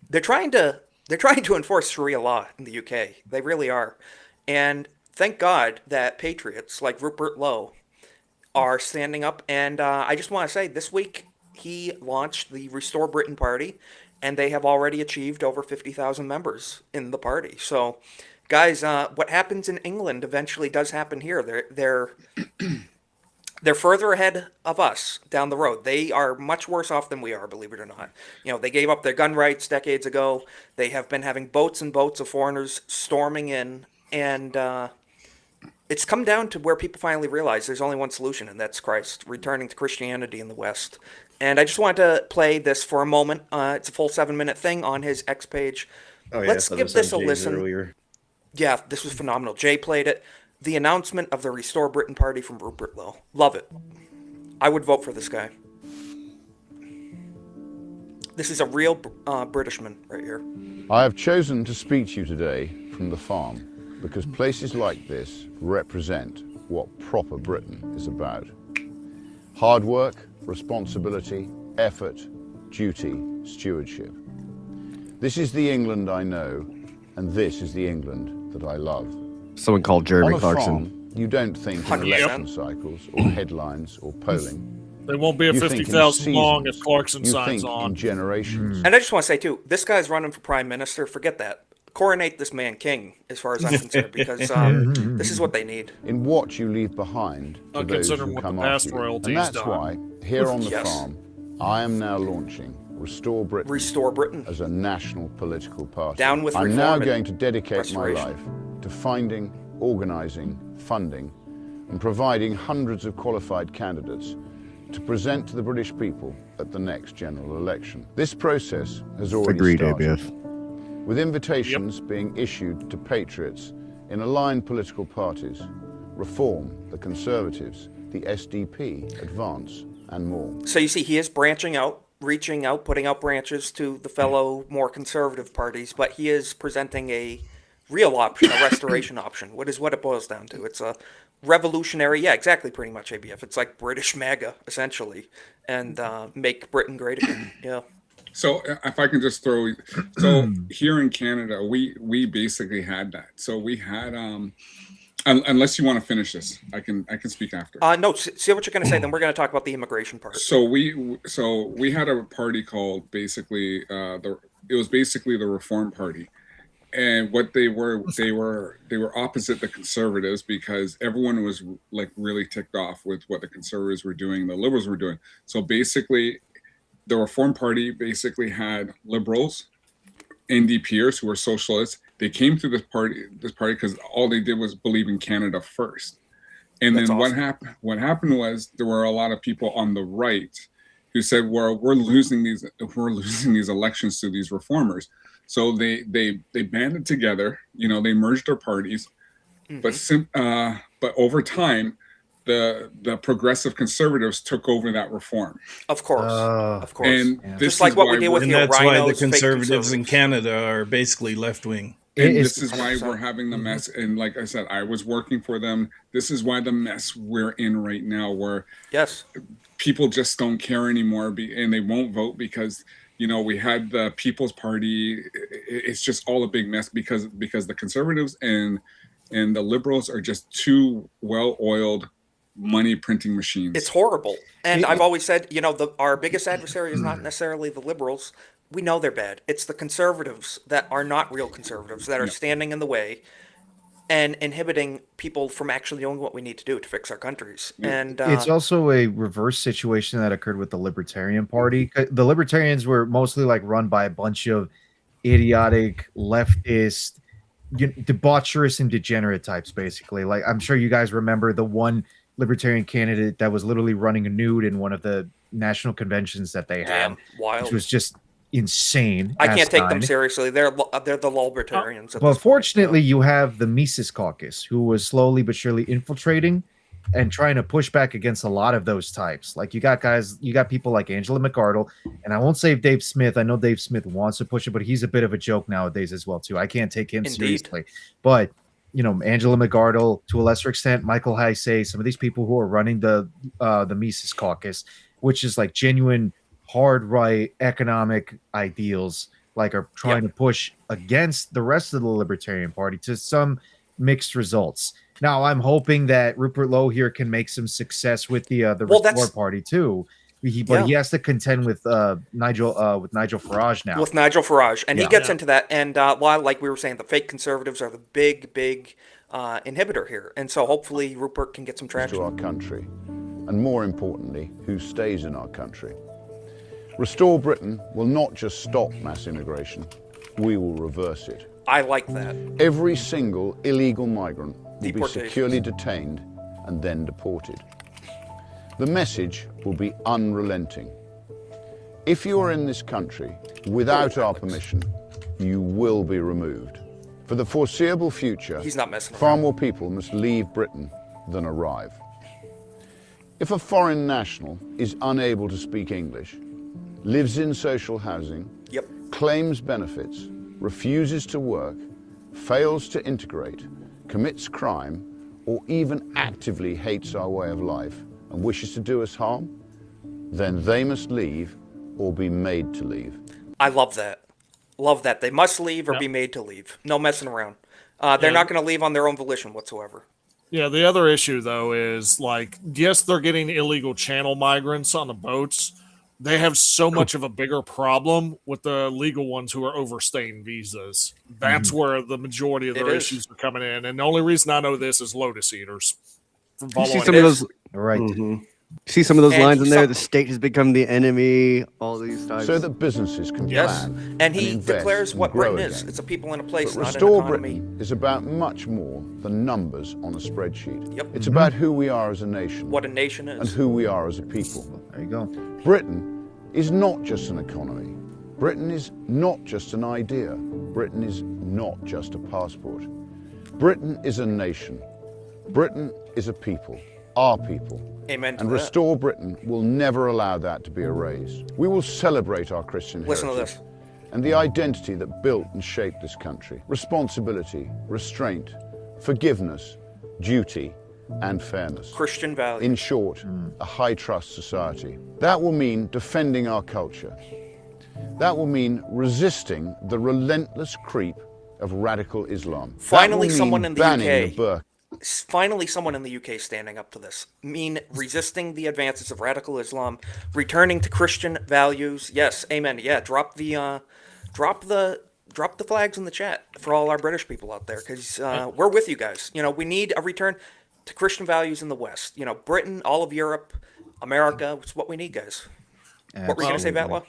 they're trying to enforce Sharia law in the UK. They really are, and thank God that patriots like Rupert Lowe are standing up. And I just want to say, this week he launched the Restore Britain Party, and they have already achieved over 50,000 members in the party. So, guys, what happens in England eventually does happen here. They're further ahead of us down the road. They are much worse off than we are, believe it or not. You know, they gave up their gun rights decades ago. They have been having boats and boats of foreigners storming in, and it's come down to where people finally realize there's only one solution, and that's Christ, returning to Christianity in the West. And I just wanted to play this for a moment. It's a full 7-minute thing on his X page. Oh, yeah, Let's I thought give it this was a Jay's listen. earlier. Yeah, this was phenomenal. Jay played it. The announcement of the Restore Britain Party from Rupert Lowe. Love it. I would vote for this guy. This is a real Britishman right here. I have chosen to speak to you today from the farm because places like this represent what proper Britain is about. Hard work, responsibility, effort, duty, stewardship. This is the England I know, and this is the England that I love. Someone called Jeremy On a Clarkson. farm, you don't think in 100%. election cycles or headlines or polling. There won't be a You think in 50,000 long seasons. if Clarkson You signs think on. in generations. And I just want to say, too, this guy's running for prime minister. Forget that. coronate this man king, as far as I'm concerned, because this is what they need. In what you leave behind to those Considering who what the come past after you. royalty's And that's done. why, here on the Yes. farm, I am now launching Restore Britain. Restore Britain. As a national political party. Down with I'm reform now and going to dedicate my restoration. life to finding, organising, funding, and providing hundreds of qualified candidates to present to the British people at the next general election. This process has already Agreed, started, ABF. with invitations being issued to patriots in aligned political parties, Reform, the Conservatives, the SDP, Advance, and more. So you see, he is branching out, reaching out, putting out branches to the fellow more conservative parties, but he is presenting a real option, a restoration option. What it boils down to? It's a revolutionary, yeah, exactly, pretty much, ABF. It's like British MAGA, essentially, and make Britain great again. Yeah. So if I can just throw, so here in Canada, we basically had that. So we had, unless you want to finish this, I can speak after. No, see what you're going to say. Then we're going to talk about the immigration part. So we had a party called basically it was basically the Reform Party, and what they were opposite the Conservatives because everyone was like really ticked off with what the Conservatives were doing, the Liberals were doing. So basically, the Reform Party basically had Liberals, NDPers who were socialists. They came to this party because all they did was believe in Canada first. And That's then awesome. what happened was there were a lot of people on the right who said, "Well, we're losing these elections to these reformers." So they banded together. You know, they merged their parties, but over time, the progressive Conservatives took over that reform. Of course, And this just like is what why we deal with And here, that's why the rhinos, fake conservatives in Canada are basically left wing. And this is why we're having the mess. And like I said, I was working for them. This is why the mess we're in right now, where people just don't care anymore, and they won't vote because we had the People's Party. It's just all a big mess because the Conservatives and the Liberals are just too well-oiled money printing machines. It's horrible. And I've always said, our biggest adversary is not necessarily the Liberals. We know they're bad. It's the Conservatives that are not real Conservatives that are standing in the way and inhibiting people from actually doing what we need to do to fix our countries. And it's also a reverse situation that occurred with the Libertarian Party. The Libertarians were mostly like run by a bunch of idiotic leftist, debaucherous and degenerate types, basically. Like, I'm sure you guys remember the one Libertarian candidate that was literally running a nude in one of the national conventions that they had, wild. which was just insane. I can't take them asinine. seriously. They're the libertarians. at Well, this point. fortunately, you have the Mises Caucus, who was slowly but surely infiltrating and trying to push back against a lot of those types. Like, you got people like Angela McArdle, and I won't say Dave Smith. I know Dave Smith wants to push it, but he's a bit of a joke nowadays as well, too. I can't take him seriously. But, Angela McArdle, to a lesser extent, Michael Heisey, some of these people who are running the Mises Caucus, which is like genuine hard right economic ideals, like are trying to push against the rest of the Libertarian Party to some mixed results. Now, I'm hoping that Rupert Lowe here can make some success with the Restore Party too. He has to contend with Nigel Farage now. With Nigel Farage, and he gets into that. And while, like we were saying, the fake Conservatives are the big inhibitor here, and so hopefully Rupert can get some traction. To our country, and more importantly, who stays in our country. Restore Britain will not just stop mass immigration, we will reverse it. I like that. Every single illegal migrant will be Deportations. securely detained and then deported. The message will be unrelenting. If you are in this country without our permission, you will be removed. For the foreseeable future, He's not messing far around. more people must leave Britain than arrive. If a foreign national is unable to speak English, lives in social housing, claims benefits, refuses to work, fails to integrate, commits crime, or even actively hates our way of life and wishes to do us harm, then they must leave or be made to leave. I love that. Love that. They must leave or be made to leave. No messing around. They're not going to leave on their own volition whatsoever. Yeah, the other issue, though, is, like, yes, they're getting illegal channel migrants on the boats, they have so much of a bigger problem with the legal ones who are overstaying visas. That's where the majority of their issues are coming in. And the only reason I know this is Lotus Eaters. From You see following some of those, right? See some of those And lines in there. some- The state has become the enemy. All these types. So that businesses can Yes, plan and he invest declares and what grow Britain is. again. It's a people and a place, But not an Restore economy. Britain is about much more than numbers on a spreadsheet. Yep. It's about who we are as a nation. What a nation And is. who we are as a people. There you go. Britain is not just an economy. Britain is not just an idea. Britain is not just a passport. Britain is a nation. Britain is a people, our people. Amen to And that. Restore Britain will never allow that to be erased. We will celebrate our Christian Listen to heritage this. and the identity that built and shaped this country. Responsibility, restraint, forgiveness, duty, and fairness. Christian values. In short, a high-trust society. That will mean defending our culture. That will mean resisting the relentless creep of radical Islam. That Finally, will mean someone in the banning UK. the burqa. Finally, someone in the UK standing up to this. Resisting the advances of radical Islam, returning to Christian values. Yes, amen. Yeah, drop the flags in the chat for all our British people out there, because we're with you guys. You know, we need a return to Christian values in the West. You know, Britain, all of Europe, America. It's what we need, guys. What were you going to say, Vatla?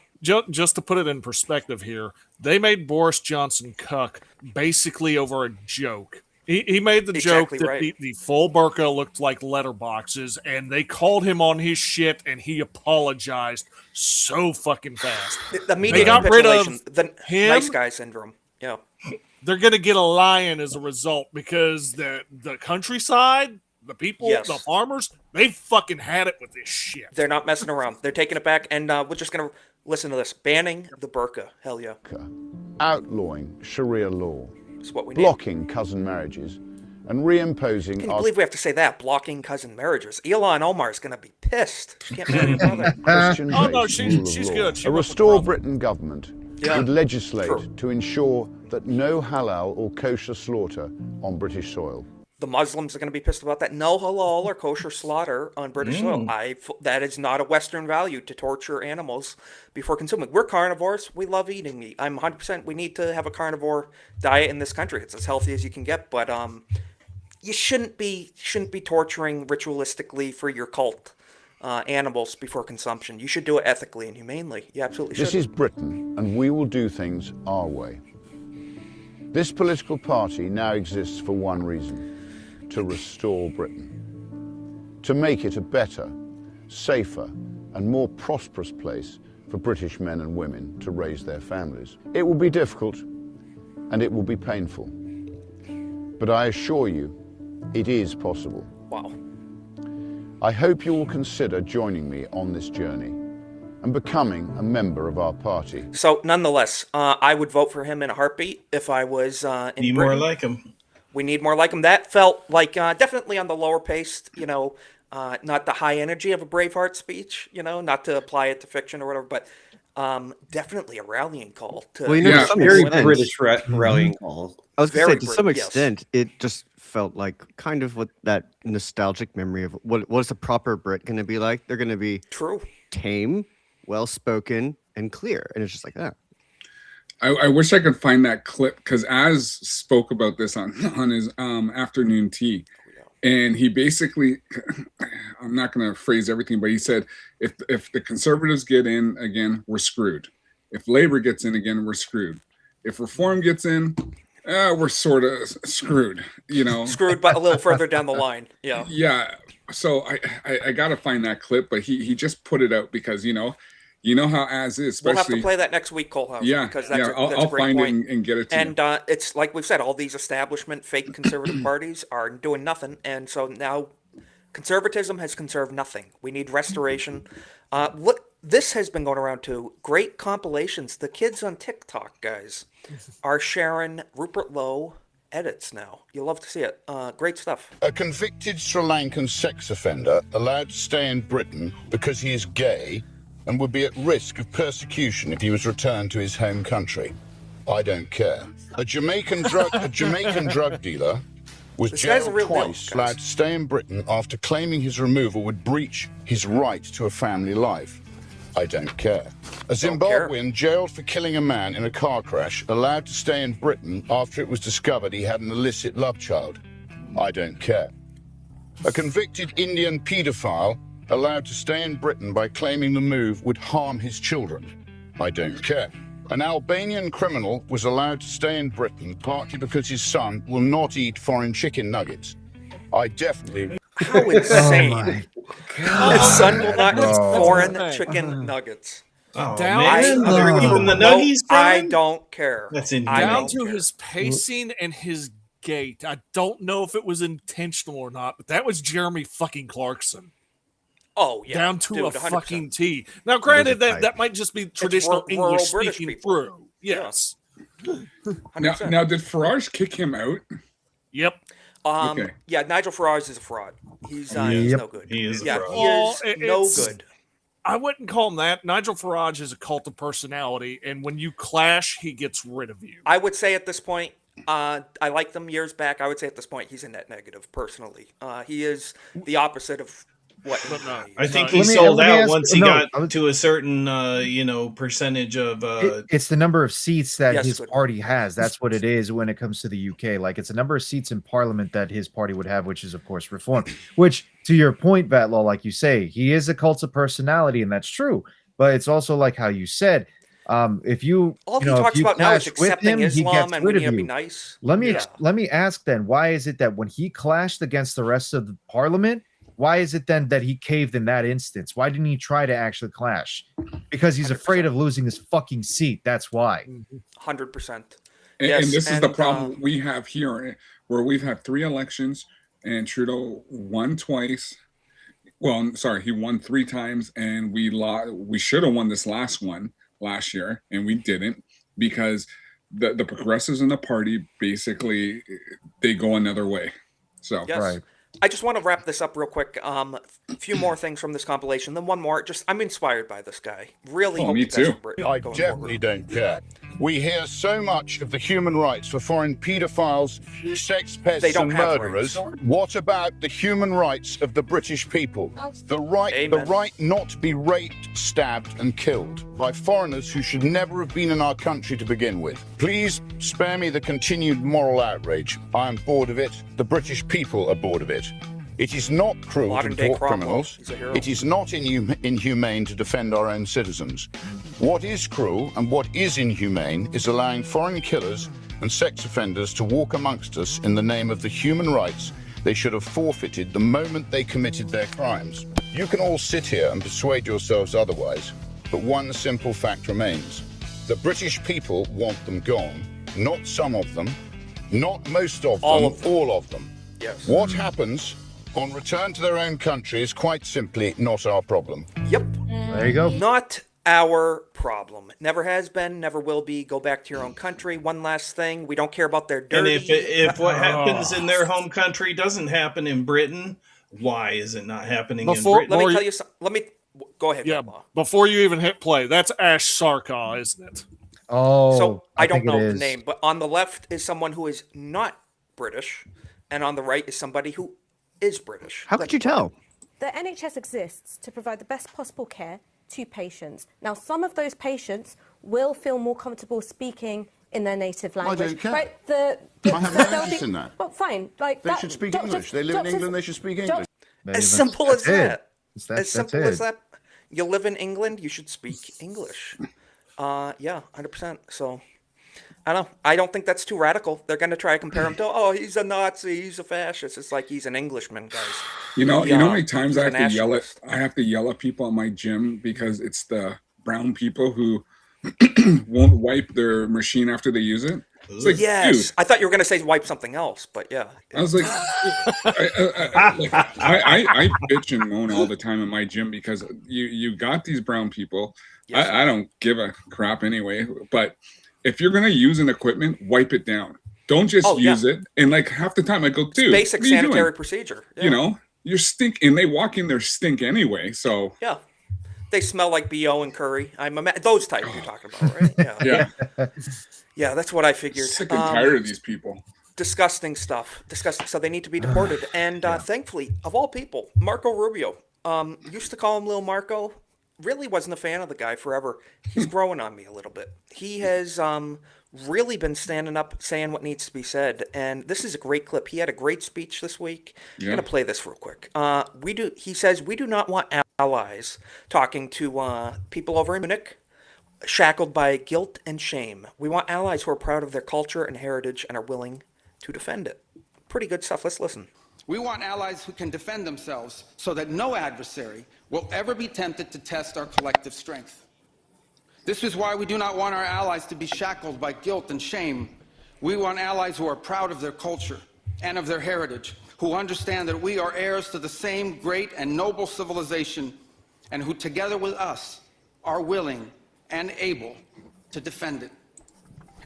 Just to put it in perspective here, they made Boris Johnson cuck basically over a joke. He made the Exactly joke that right. the full burqa looked like letterboxes, and they called him on his shit, and he apologized so fucking fast. The media They got rid of capitulation, the him. nice guy syndrome. Yeah. They're gonna get a lion as a result, because the countryside, the people, Yes. the farmers, they fucking had it with this shit. They're not messing around. They're taking it back, and we're just going to listen to this. Banning the burqa. Hell yeah. Outlawing Sharia law. That's what we need. Blocking cousin marriages. And reimposing Can you our believe we have to say that? Blocking cousin marriages. Elon Omar is going to be pissed. She can't marry your brother. Christian Oh, no, based she's- rule of she's law. good. She A went with Restore brother. Britain government Yeah. would legislate True. to ensure that no halal or kosher slaughter on British soil. The Muslims are going to be pissed about that. No halal or kosher slaughter on British soil. That is not a Western value to torture animals before consuming. We're carnivores. We love eating meat. I'm 100%. We need to have a carnivore diet in this country. It's as healthy as you can get. But you shouldn't be torturing ritualistically for your cult animals before consumption. You should do it ethically and humanely. You absolutely should. This is Britain, and we will do things our way. This political party now exists for one reason: to restore Britain, to make it a better, safer, and more prosperous place for British men and women to raise their families. It will be difficult, and it will be painful, but I assure you, it is possible. Wow. I hope you will consider joining me on this journey and becoming a member of our party. So, nonetheless, I would vote for him in a heartbeat if I was in Need more Britain. like him. We need more like him. That felt like definitely on the lower paced, not the high energy of a Braveheart speech, not to apply it to fiction or whatever, but definitely a rallying call. To Well, to some Very extent- British rallying call. I was going to Very say, to some Brit- yes. extent, it just felt like kind of what that nostalgic memory of what's a proper Brit going to be like. They're going to be true, tame, well-spoken, and clear. And it's just like that. I wish I could find that clip, because Az spoke about this on his afternoon tea, and he basically, I'm not going to phrase everything, but he said, if the conservatives get in again, we're screwed. If Labor gets in again, we're screwed. If Reform gets in, we're sort of screwed. Screwed, but a little further down the line. Yeah. Yeah. So I got to find that clip, but he just put it out because you know how Az is, especially. We'll have to play that next week, Cole House. Yeah, because that's I'll a great find point. it and get it to you. And it's like we've said, all these establishment fake conservative parties are doing nothing, and so now conservatism has conserved nothing. We need restoration. Look, this has been going around too. Great compilations. The kids on TikTok, guys, are sharing Rupert Lowe edits now. You'll love to see it. Great stuff. A convicted Sri Lankan sex offender allowed to stay in Britain because he is gay and would be at risk of persecution if he was returned to his home country. I don't care. A Jamaican drug dealer was This guy's a jailed real deal, twice, guys. allowed to stay in Britain after claiming his removal would breach his right to a family life. I don't care. A Zimbabwean jailed for killing a man in a car crash, allowed to stay in Britain after it was discovered he had an illicit love child. I don't care. A convicted Indian paedophile allowed to stay in Britain by claiming the move would harm his children. I don't care. An Albanian criminal was allowed to stay in Britain partly because his son will not eat foreign chicken nuggets. I definitely... How insane. Oh my His son will not eat Oh. foreign chicken nuggets. Oh, Down man. to- They're eating the nuggies from I him? don't care. That's I inhuman. Down don't to care. his pacing and his gait. I don't know if it was intentional or not, but that was Jeremy fucking Clarkson. Oh, yeah. Down to dude, a 100%. fucking T. Now, granted, There's a that might just be traditional rural English British speaking people. through. Yes. Now, did Farage kick him out? Yep. Okay. Yeah, Nigel Farage is a fraud. He's Yep. no good. He is a yeah, fraud. he Well, is no it's- good. I wouldn't call him that. Nigel Farage is a cult of personality, and when you clash, he gets rid of you. I would say at this point, I liked them years back. I would say at this point, he's a net negative, personally. He is the opposite of what. I think No, he let me- sold let me out ask- once he no, got I was- to a certain, percentage of. It's the number of seats that Yes, his good. party has. That's what it is when it comes to the UK. Like it's a number of seats in Parliament that his party would have, which is of course Reform. Which, to your point, Vatlaw, like you say, he is a cult of personality, and that's true. But it's also like how you said, if you All you he know, if talks you about now is clash with accepting him, he Islam gets and rid we need of to be you. nice. Let me Yeah. let me ask then, why is it that when he clashed against the rest of the Parliament, why is it then that he caved in that instance? Why didn't he try to actually clash? Because he's afraid of losing his fucking seat. That's why. 100%. And, Yes, and this is the and, problem we have here, where we've had 3 elections and Trudeau won twice. Well, sorry, he won 3 times, and we lost. We should have won this last one last year, and we didn't because the progressives in the party basically they go another way. So Yes. Right. I just want to wrap this up real quick. A few more things from this compilation, then one more. Just I'm inspired by this guy. Really hope me the best too. for Britain I going definitely forward. don't care. We hear so much of the human rights for foreign paedophiles, sex They pests, don't and have murderers. rights. What about the human rights of the British people? The Amen. right not to be raped, stabbed, and killed by foreigners who should never have been in our country to begin with. Please spare me the continued moral outrage. I am bored of it. The British people are bored of it. It is not cruel to Modern-day deport Cromwell. criminals. He's a hero. It is not inhumane to defend our own citizens. What is cruel and what is inhumane is allowing foreign killers and sex offenders to walk amongst us in the name of the human rights they should have forfeited the moment they committed their crimes. You can all sit here and persuade yourselves otherwise, but one simple fact remains. The British people want them gone, not some of them, not most of All them, of them. all of them. Yes. What happens on return to their own country is quite simply not our problem. Yep. There you go. Not our problem. Never has been, never will be. Go back to your own country. One last thing. We don't care about their And dirty. if what happens in their home country doesn't happen in Britain, why is it not happening Before- in Britain? Let me tell you something. Go ahead. Yeah, Grandma. before you even hit play, that's Ash Sarkar, isn't it? Oh, So I don't think know it the is. name, but on the left is someone who is not British, and on the right is somebody who is British. How could you tell? The NHS exists to provide the best possible care to patients. Now, some of those patients will feel more comfortable speaking in their native I language. don't care. Right? I have no there'll interest be- in that. Well, fine. Like They that, should speak doctors- English. They live in doctors- England, they should speak doc- English. As simple as That's it. that. That's As simple it. as that. You live in England, you should speak English. Yeah, 100%. So, I don't know. I don't think that's too radical. They're going to try to compare him to, oh, he's a Nazi, he's a fascist. It's like he's an Englishman, guys. you know how many times he's I a have to yell nationalist. at people at my gym because it's the brown people who won't wipe their machine after they use it. It's like, Yes. dude, I thought you were going to say wipe something else, but yeah. I was like, I bitch and moan all the time in my gym because you got these brown people. Yes. I don't give a crap anyway. But if you're gonna use an equipment, wipe it down. Don't just use it. And like half the time, I go, dude, Basic what are you sanitary doing? procedure. Yeah. You know, you're stink, and they walk in there stink anyway. So Yeah. They smell like BO and curry. Those type you're talking about, right? Yeah. yeah, Yeah, that's what I figured. sick and tired of these people. Disgusting stuff. Disgusting. So they need to be deported. And thankfully, of all people, Marco Rubio. Used to call him Lil Marco. really wasn't a fan of the guy forever. He's growing on me a little bit. He has really been standing up, saying what needs to be said. And this is a great clip. He had a great speech this week. I'm going to play this real quick. He says, we do not want allies talking to people over in Munich, shackled by guilt and shame. We want allies who are proud of their culture and heritage and are willing to defend it. Pretty good stuff. Let's listen. We want allies who can defend themselves so that no adversary will ever be tempted to test our collective strength. This is why we do not want our allies to be shackled by guilt and shame. We want allies who are proud of their culture and of their heritage, who understand that we are heirs to the same great and noble civilization, and who together with us are willing and able to defend it.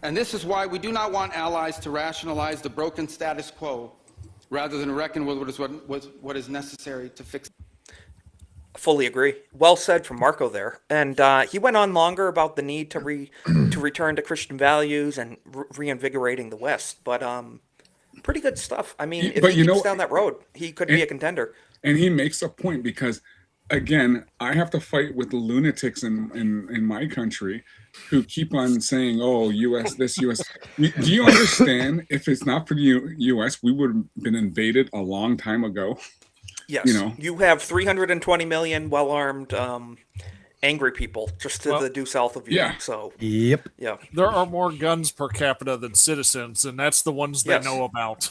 And this is why we do not want allies to rationalize the broken status quo rather than reckon with what is necessary to fix it. Fully agree. Well said from Marco there. And he went on longer about the need to return to Christian values and reinvigorating the West. But pretty good stuff. I mean, if he keeps down that road, he could be a contender. And he makes a point because, again, I have to fight with the lunatics in my country who keep on saying, oh, U.S. this, U.S. Do you understand? If it's not for the U.S., we would have been invaded a long time ago. Yes, you have 320 million well-armed, angry people just to the due south of you. Yeah. So yep, yeah, there are more guns per capita than citizens, and that's the ones they know about.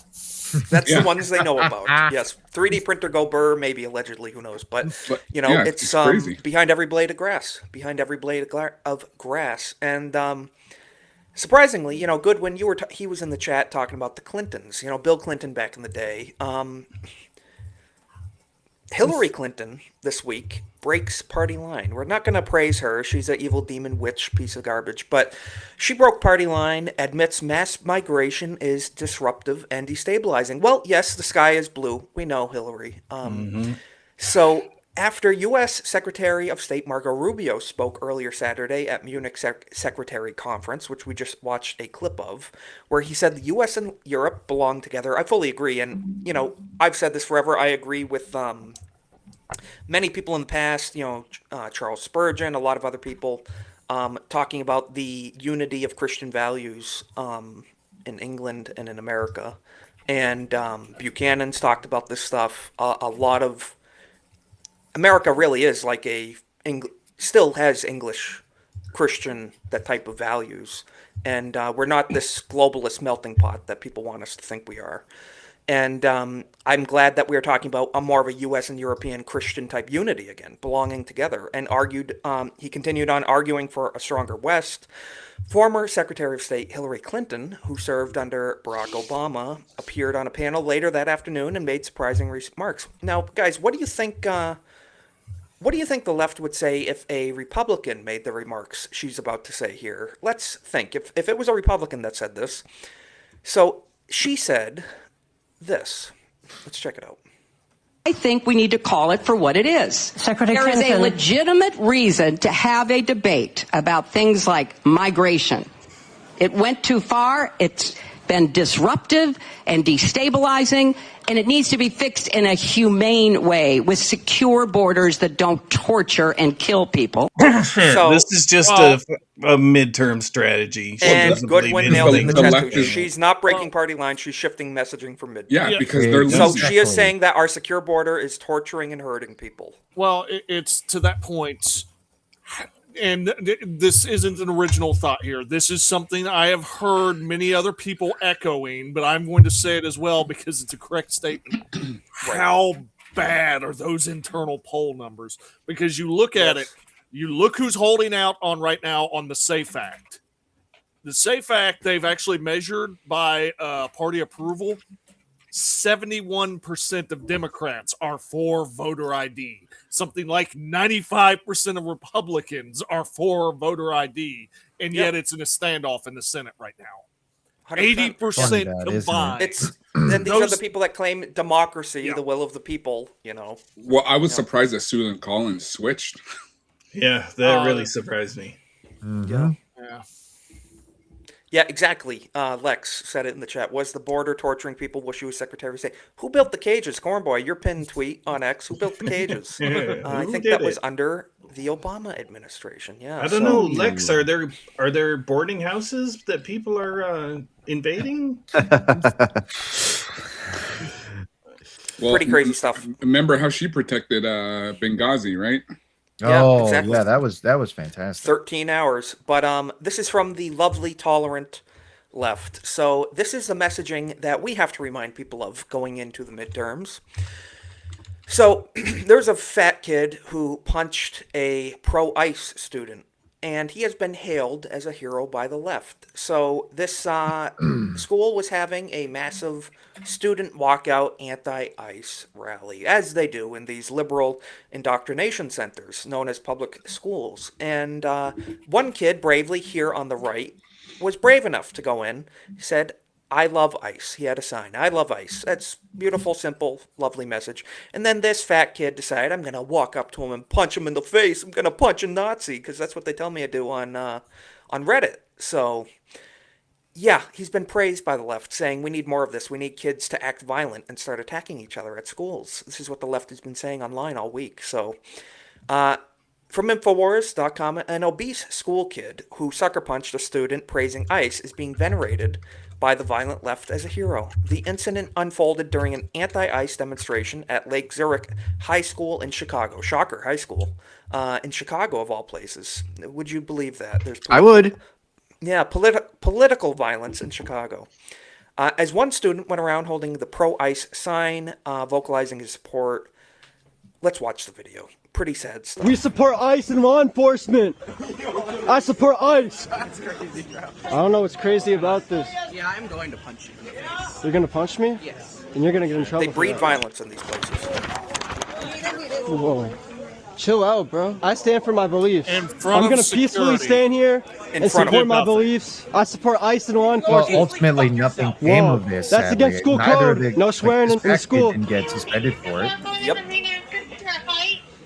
That's the ones they know about. Yes, 3D printer go burr, maybe allegedly, who knows? But it's crazy. Behind every blade of grass, of grass, and surprisingly, Goodwin, he was in the chat talking about the Clintons. Bill Clinton back in the day. Hillary Clinton this week breaks party line. We're not going to praise her. She's an evil demon witch piece of garbage. But she broke party line, admits mass migration is disruptive and destabilizing. Well, yes, the sky is blue. We know, Hillary. So after U.S. Secretary of State Marco Rubio spoke earlier Saturday at Munich Secretary Conference, which we just watched a clip of, where he said the U.S. and Europe belong together. I fully agree. And, I've said this forever. I agree with many people in the past, Charles Spurgeon, a lot of other people, talking about the unity of Christian values in England and in America. And Buchanan's talked about this stuff. A lot of America really is like still has English Christian, that type of values. And we're not this globalist melting pot that people want us to think we are. And I'm glad that we are talking about more of a U.S. and European Christian type unity again, belonging together. And he continued on arguing for a stronger West. Former Secretary of State Hillary Clinton, who served under Barack Obama, appeared on a panel later that afternoon and made surprising remarks. Now, guys, what do you think? What do you think the left would say if a Republican made the remarks she's about to say here? Let's think. If it was a Republican that said this. So she said this. Let's check it out. I think we need to call it for what it is. Secretary There Clinton. Is a legitimate reason to have a debate about things like migration. It went too far. It's been disruptive and destabilizing, and it needs to be fixed in a humane way with secure borders that don't torture and kill people. So this is just a midterm strategy. And Goodwin nailed it in the chat too. She's not breaking party lines. She's shifting messaging from midterm. Yeah, because they're so she is saying that our secure border is torturing and hurting people. Well, it's to that point. And this isn't an original thought here. This is something I have heard many other people echoing, but I'm going to say it as well because it's a correct statement. How bad are those internal poll numbers? Because you look at it, you look who's holding out on right now on the SAFE Act. The SAFE Act, they've actually measured by party approval. 71% of Democrats are for voter ID. Something like 95% of Republicans are for voter ID, and yet it's in a standoff in the Senate right now. 80% combined. Then these are the people that claim democracy, the will of the people, Well, I was surprised that Susan Collins switched. Yeah, that really surprised me. Mm-hmm. Yeah. Yeah, exactly. Lex said it in the chat. Was the border torturing people while she was Secretary of State? Who built the cages? Cornboy, your pinned tweet on X. Who built the cages? I Who think did that was it? under the Obama administration. Yeah. I don't know, Lex. Are there boarding houses that people are invading? Well, Pretty crazy stuff. Remember how she protected Benghazi, right? Yeah, Oh, exactly. yeah, that was fantastic. 13 hours. But this is from the lovely, tolerant left. So this is the messaging that we have to remind people of going into the midterms. So there's a fat kid who punched a pro-ICE student, and he has been hailed as a hero by the left. So this school was having a massive student walkout anti-ICE rally, as they do in these liberal indoctrination centers known as public schools. And one kid, bravely here on the right, was brave enough to go in. He said, "I love ICE." He had a sign, "I love ICE." That's beautiful, simple, lovely message. And then this fat kid decided, I'm going to walk up to him and punch him in the face. I'm going to punch a Nazi, because that's what they tell me I do on Reddit. So, yeah, he's been praised by the left, saying we need more of this. We need kids to act violent and start attacking each other at schools. This is what the left has been saying online all week. So, from Infowars.com, an obese school kid who sucker punched a student praising ICE is being venerated by the violent left as a hero. The incident unfolded during an anti-ICE demonstration at Lake Zurich High School in Chicago. Shocker, high school. In Chicago, of all places. Would you believe that? I would. Yeah, political violence in Chicago. As one student went around holding the pro-ICE sign, vocalizing his support. Let's watch the video. Pretty sad stuff. We support ICE and law enforcement. I support ICE. I don't know what's crazy about this. Yeah, I'm going to punch you in the face. You're gonna punch me? Yes. And you're gonna get in trouble. They breed for that. violence in these places. Whoa. Chill out, bro. I stand for my beliefs. In front I'm gonna of peacefully security. stand here In and front of support my nothing. beliefs. I support ICE and law Well, enforcement. ultimately, nothing came Whoa, of this. that's sadly. against school Neither code. the- No swearing this in the fat kid school. didn't get suspended for it. Yep.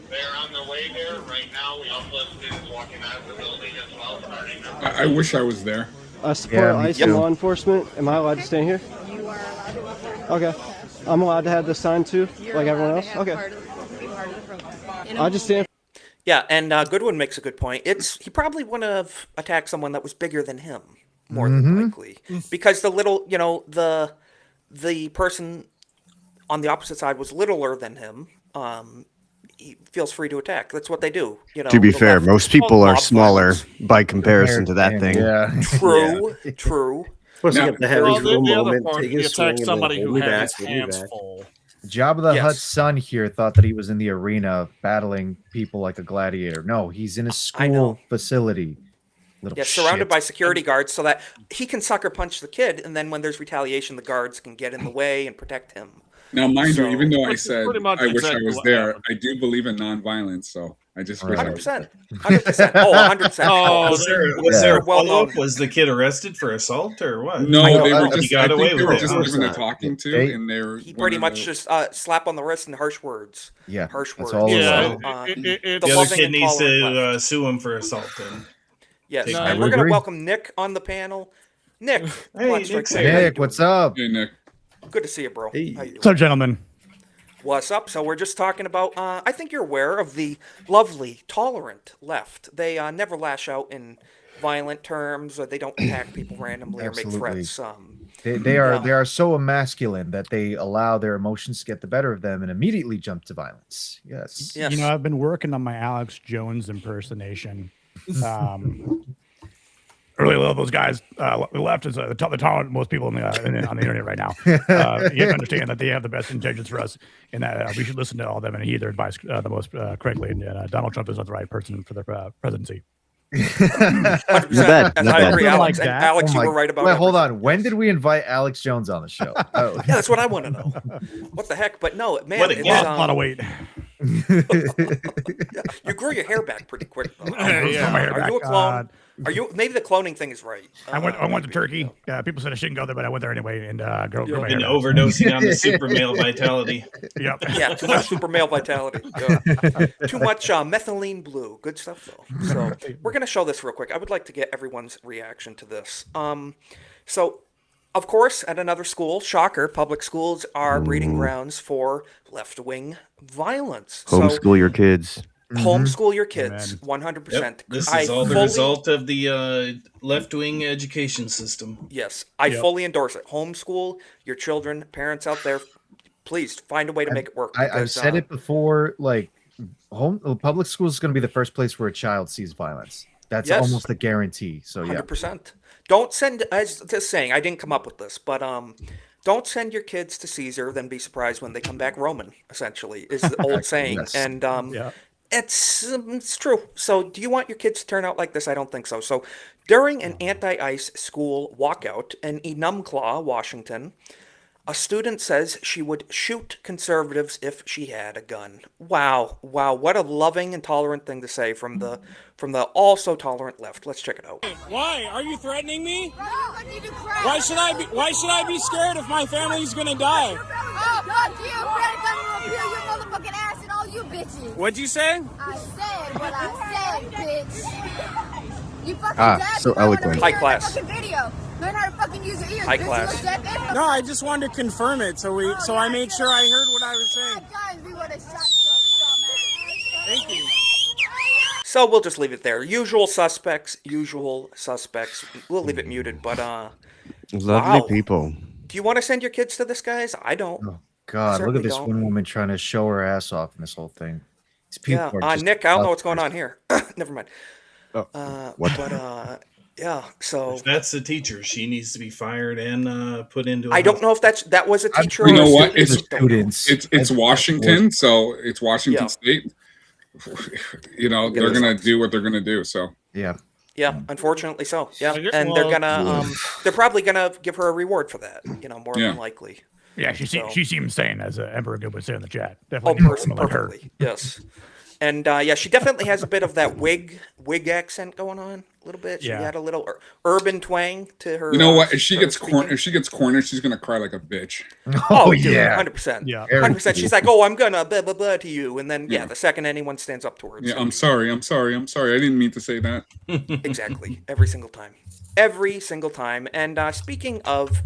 They're on their way there right now. We also have students walking out of the building as well. Starting I wish I was there. I support Yeah, me ICE and too. law enforcement. Am I allowed to stand here? You are allowed to walk around. Okay. I'm allowed to have this sign too, You're like everyone allowed else? to have Okay. part of- be part of the protest. I just stand. Yeah, and Goodwin makes a good point. He probably wouldn't have attacked someone that was bigger than him, more than likely, because the little, the person on the opposite side was littler than him. He feels free to attack. That's what they do. To be the fair, left. most people are Mob smaller violence. by comparison to that thing. Yeah. True, true. Supposed Now- to get the heavy Well, for a the other moment, part, take he a swing, attacked and somebody then who hold me had back, his hold me hands back. full. Jabba the Yes. Hutt's son here thought that he was in the arena battling people like a gladiator. No, he's in a know. school facility. Little Yeah, surrounded shit. by security guards so that he can sucker punch the kid, and then when there's retaliation, the guards can get in the way and protect him. Now, mind you, So- even though I Which is said pretty much I wish I exactly was what there, happened. I do believe in nonviolence. So I just wish I was 100%. there. 100%. Oh, 100%. Oh, Was there Yeah. a follow-up? Was the kid arrested for assault or what? No, they were He just. got I away think they with were it. just Huh? given a talking to, They- and they were. He pretty one of much the- just slap on the wrist and harsh words. Yeah, Harsh that's words. all it Yeah, was. it's the The other loving kid and needs tolerant to left. sue him for assault. Then. Yes, No, and I we're would going to agree. welcome Nick on the panel. Nick, Hey, Black Strike Nick's Gang, here. how you Nick, doing? what's up? Hey, Nick. Good to see you, bro. Hey. How you doing? So, gentlemen, What's up? So we're just talking about, I think you're aware of the lovely, tolerant left. They never lash out in violent terms, or they don't attack people randomly or make Absolutely. threats. They are so emasculine that they allow their emotions to get the better of them and immediately jump to violence. Yes. Yes. you know, I've been working on my Alex Jones impersonation. I really love those guys. The left is the tolerant most people on the internet right now. You have to understand that they have the best intentions for us, and that we should listen to all of them and heed their advice the most correctly. And Donald Trump is not the right person for the presidency. 100%. bad, As not I bad. agree, Something Alex. like And that. Alex, Oh you my- were right about Wait, hold everything. on. When did we invite Alex Jones on the show? Oh. Yeah, that's what I want to know. What the heck? But no, man, What a it's, guess. A lot of weight. you grew your hair back pretty quick. Though. Yeah, my hair Are back. you a clone? Are you? Maybe the cloning thing is right. I went to Turkey. People said I shouldn't go there, but I went there anyway. And grow You've my been hair out. overdosing on the super male vitality. Yep. Yeah, too much super male vitality. Too much methylene blue. Good stuff though. So we're gonna show this real quick. I would like to get everyone's reaction to this. So of course, at another school, shocker, public schools are breeding grounds for left-wing violence. Homeschool your kids. Homeschool your kids, 100%. Yep. This is all the result of the left-wing education system. Yes, I fully endorse it. Homeschool your children. Parents out there, please find a way to make it work. I've said it before. Like, public school is going to be the first place where a child sees violence. That's almost a guarantee. So 100%. Don't send, as just saying, I didn't come up with this, but don't send your kids to Caesar, then be surprised when they come back Roman, essentially, is the old saying. Yes. And it's true. So do you want your kids to turn out like this? I don't think so. So during an anti-ICE school walkout in Enumclaw, Washington, a student says she would shoot conservatives if she had a gun. Wow. What a loving and tolerant thing to say from the also tolerant left. Let's check it out. Why? Are you threatening me? Why should I be scared if my family's gonna die? Oh, fuck you! Better come and repeal your motherfucking ass and all you bitches. What'd you say? I said what I said, bitch. You fucking deaf. So eloquent. High class. Video. Learn how to fucking use your ears. High class. No, I just wanted to confirm it, so I made sure I heard what I was saying. Guys, we would have shot some dumbass. Thank you. So we'll just leave it there. Usual suspects. We'll leave it muted, but Lovely people. Do you want to send your kids to this, guys? I don't. Oh God, look at this one woman trying to show her ass off in this whole thing. These people are just Nick, I don't know what's going on here. Never mind. What? Yeah, so if that's the teacher, she needs to be fired and put into. I don't know if that was a teacher. You know what? It's Washington, so it's Washington State. You know, they're gonna do what they're gonna do. So yeah, unfortunately so. Yeah, and they're gonna they're probably gonna give her a reward for that. You know, more than likely. Yeah, she seems sane, as Emperor Good would say in the chat. Definitely perfectly. Yes. And she definitely has a bit of that wig accent going on a little bit. She had a little urban twang to her. You know what? If she gets cornered, she's gonna cry like a bitch. Oh yeah, 100%. Yeah, 100%. She's like, "Oh, I'm gonna blah blah blah to you," and then the second anyone stands up to her, yeah, I'm sorry. I didn't mean to say that. Exactly. Every single time. And speaking of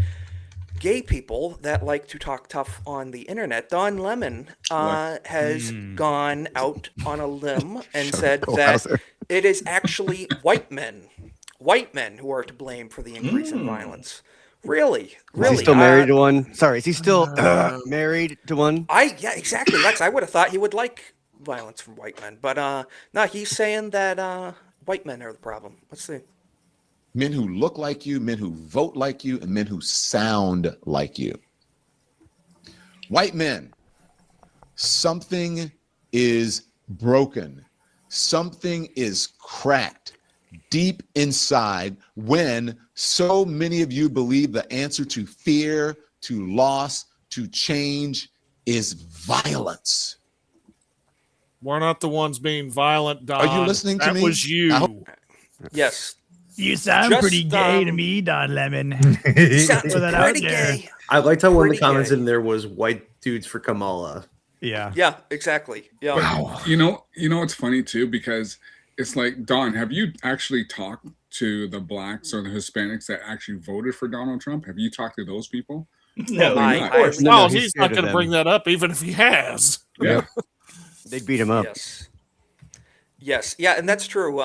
gay people that like to talk tough on the internet, Don Lemon has gone out on a limb and said that it is actually white men who are to blame for the increase in violence. Really? Is he still married to one? Sorry, is he still married to one? Yeah, exactly, Lex. I would have thought he would like violence from white men, but no, he's saying that white men are the problem. Let's see. Men who look like you, men who vote like you, and men who sound like you. White men, something is broken. Something is cracked deep inside when so many of you believe the answer to fear, to loss, to change is violence. We're not the ones being violent, Don. Are you listening to me? That was you. Yes. You sound pretty gay to me, Don Lemon. Sounds pretty gay. I liked how one of the comments in there was "white dudes for Kamala." Yeah, exactly. Yeah. Wow. You know, it's funny too, because it's like, Don, have you actually talked to the blacks or the Hispanics that actually voted for Donald Trump? Have you talked to those people? No, not. No, he's not going to bring that up, even if he has. Yeah. They'd beat him up. Yes. Yeah, and that's true.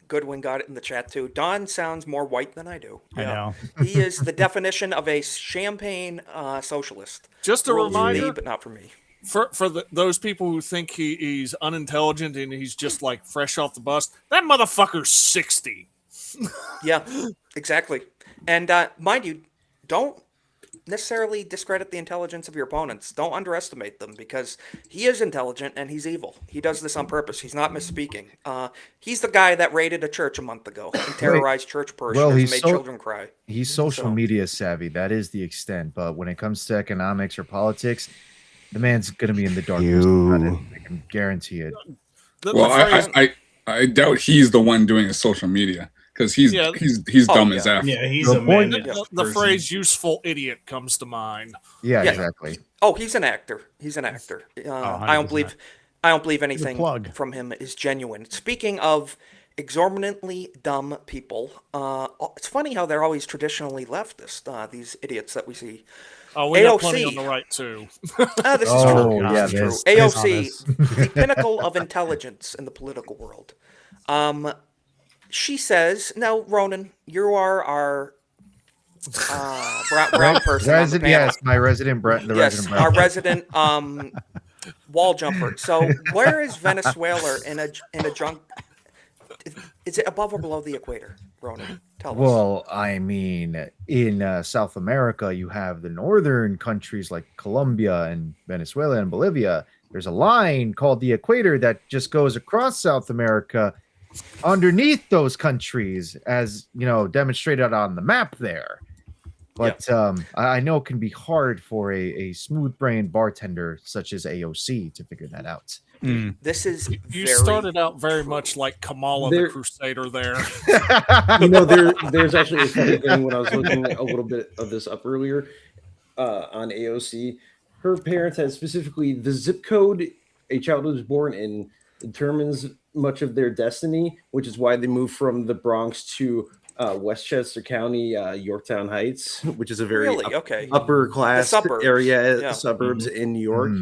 Goodwin got it in the chat too. Don sounds more white than I do. I know. He is the definition of a champagne socialist. Just a reminder, but not for me. For those people who think he's unintelligent and he's just like fresh off the bus, that motherfucker's 60. Yeah, exactly. And mind you, don't necessarily discredit the intelligence of your opponents. Don't underestimate them, because he is intelligent and he's evil. He does this on purpose. He's not misspeaking. He's the guy that raided a church a month ago and terrorized church parishioners and made children cry. He's social media savvy. That is the extent. But when it comes to economics or politics, the man's going to be in the darkness. I can guarantee it. Well, I doubt he's the one doing his social media. because he's dumb as F. Yeah, he's a man. The phrase "useful idiot" comes to mind. Yeah, exactly. Oh, he's an actor. He's an actor. I don't believe anything from him is genuine. Speaking of exorbitantly dumb people, it's funny how they're always traditionally leftist. These idiots that we see. Oh, we got plenty on the right too. This is true. This is true. AOC, the pinnacle of intelligence in the political world. She says, "Now, Ronan, you are our brown person." Resident, yes, my resident resident brown. Our resident wall jumper. So, where is Venezuela in a junk? Is it above or below the equator, Ronan? Tell us. Well, I mean, in South America, you have the northern countries like Colombia and Venezuela and Bolivia. There's a line called the equator that just goes across South America underneath those countries, as you know, demonstrated on the map there. But I know it can be hard for a smooth-brained bartender such as AOC to figure that out. This is you started out very much like Kamala the Crusader there. There's actually a funny thing when I was looking a little bit of this up earlier on AOC. Her parents had specifically the zip code a child was born in determines much of their destiny, which is why they moved from the Bronx to Westchester County, Yorktown Heights, which is a very upper class area, suburbs in New York.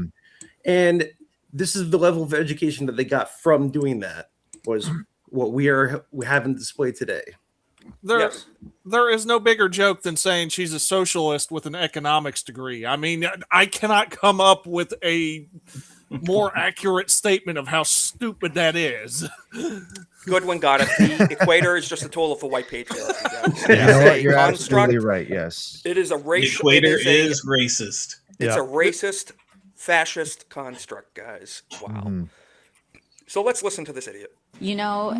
And this is the level of education that they got from doing that, was what we have in display today. There is no bigger joke than saying she's a socialist with an economics degree. I mean, I cannot come up with a more accurate statement of how stupid that is. Goodwin got it. The equator is just a tool of the white patriarchy. You know what? You're absolutely right. Yes, it is a racial. The equator is racist. It's a racist, fascist construct, guys. Wow. So let's listen to this idiot. You know,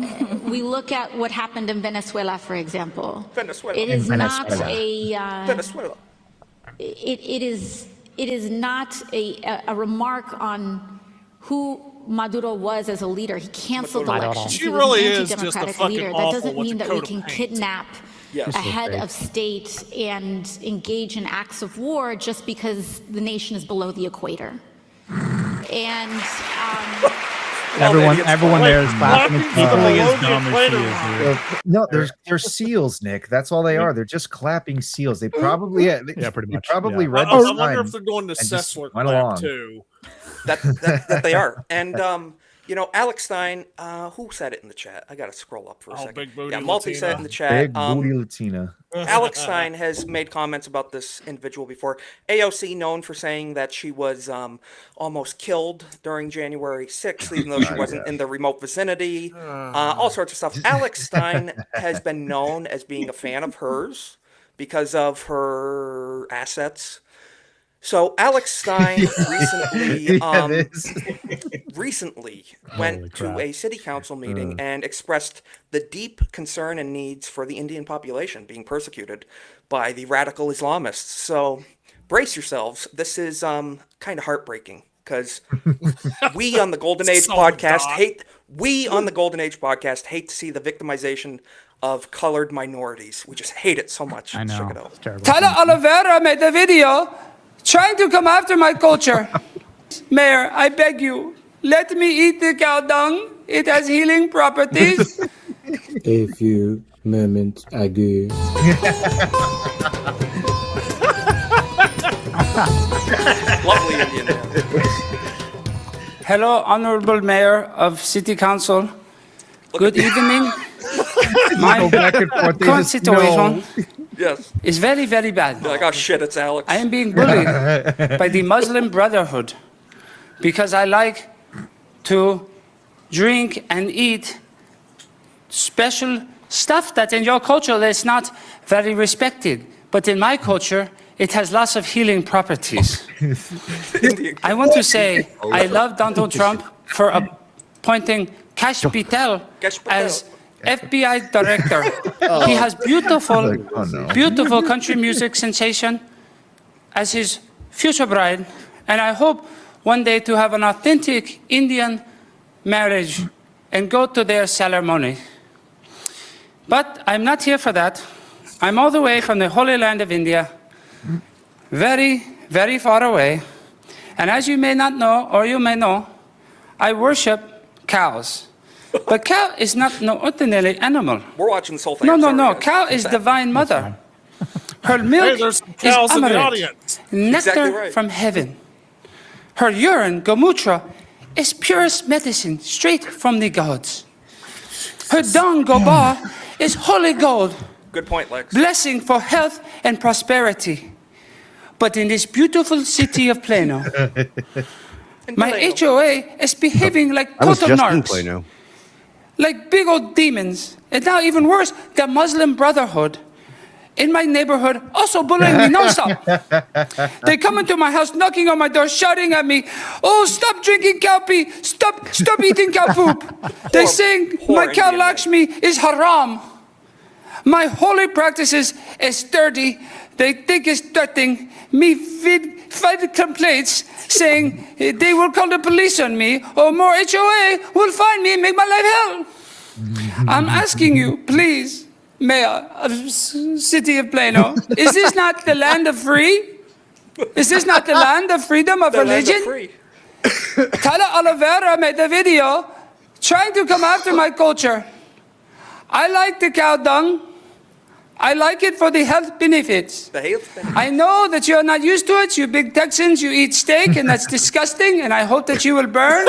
we look at what happened in Venezuela, for example. Venezuela. It is not Venezuela. It is not a remark on who Maduro was as a leader. He canceled elections. She really is just a anti-democratic fucking leader. That awful doesn't with mean the that we coat of can paint. kidnap a head of state and engage in acts of war just because the nation is below the equator. And everyone there is clapping equally as dumb as she is. No, they're seals, Nick. That's all they are. They're just clapping seals. They probably pretty much. Probably read I the wonder sign if they're going to and just Sessler went clap along. too. That they are. And you know, Alex Stein, who said it in the chat? I gotta scroll up for a second. Big booty Multi said Latina. in the chat. Big booty Latina. Alex Stein has made comments about this individual before. AOC, known for saying that she was almost killed during January 6th, even though she wasn't in the remote vicinity. All sorts of stuff. Alex Stein has been known as being a fan of hers because of her assets. So Alex Stein recently went to a city council meeting and expressed the deep concern and needs for the Indian population being persecuted by the radical Islamists. So brace yourselves. This is kind of heartbreaking because we on the Golden Age podcast hate to see the victimization of colored minorities. We just hate it so much. I know. Check it out. It's terrible. Tala Oliveira made a video trying to come after my culture. Mayor, I beg you, let me eat the cow dung. It has healing properties. A few moments ago. Lovely Indian man. Hello, Honorable Mayor of City Council. Good evening. My current situation is very, very bad. You're like, oh shit, it's Alex. I am being bullied by the Muslim Brotherhood because I like to drink and eat special stuff that in your culture is not very respected. But in my culture, it has lots of healing properties. I want to say I love Donald Trump for appointing Kash Patel as FBI director. He has beautiful country music sensation as his future bride. And I hope one day to have an authentic Indian marriage and go to their ceremony. But I'm not here for that. I'm all the way from the Holy Land of India, very, very far away. And as you may not know, or you may know, I worship cows. But cow is not no ordinary animal. We're watching this whole thing. No. Cow is divine mother. Her milk there's some is cows in the amaret, audience. nectar Exactly right. from heaven. Her urine, gomutra, is purest medicine straight from the gods. Her dung, gobar, is holy gold, Good point, Lex. blessing for health and prosperity. But in this beautiful city of Plano, my HOA is behaving like I was total just in narcs, Plano. like big old demons. And now even worse, the Muslim Brotherhood in my neighborhood also bullying me nonstop. They come into my house, knocking on my door, shouting at me, "Oh, stop drinking cow pee! Stop eating cow poop!" They saying my cow Indian Lakshmi is haram. My holy practices is dirty. They think it's threatening me. Feed complaints saying they will call the police on me, or more HOA will find me and make my life hell. I'm asking you, please, Mayor of City of Plano, is this not the land of free? Is this not the land of freedom of religion? Tala Oliveira made a video trying to come after my culture. I like the cow dung. I like it for the health benefits. I know that you're not used to it. You big Texans, you eat steak, and that's disgusting. And I hope that you will burn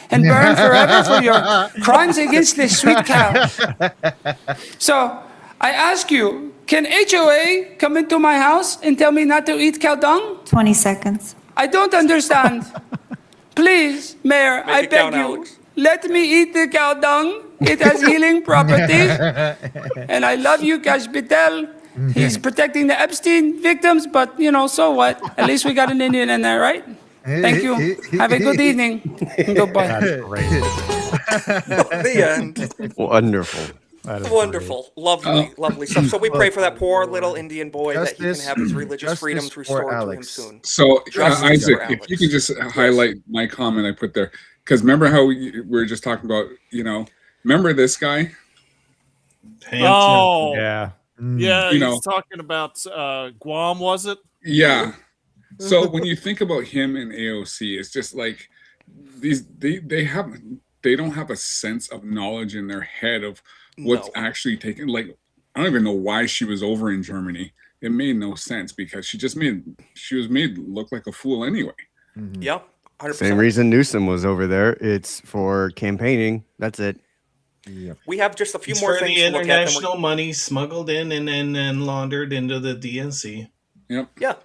and burn forever for your crimes against this sweet cow. So I ask you, can HOA come into my house and tell me not to eat cow dung? 20 seconds. I don't understand. Please, Mayor, I beg you, let me eat the cow dung. It has healing properties. And I love you, Cash Patel. He's protecting the Epstein victims, but, so what? At least we got an Indian in there, right? Thank you. Have a good evening. Goodbye. The end. Wonderful. Wonderful. Lovely stuff. So we pray for that poor little Indian boy that he can have his religious freedoms restored to him soon. So, Justice Isaac, for if Alex. you could just highlight my comment I put there. Because remember how we were just talking about, remember this guy? Oh, Yeah. yeah. You He's know. talking about Guam, was it? Yeah. So when you think about him and AOC, it's just like they don't have a sense of knowledge in their head of what's actually taking. Like, I don't even know why she was over in Germany. It made no sense because she was made look like a fool anyway. Yeah. 100%. Same reason Newsom was over there. It's for campaigning. That's it. We have just a few It's more for things the to look at. then international money smuggled in and laundered into the DNC. Yep. Yeah.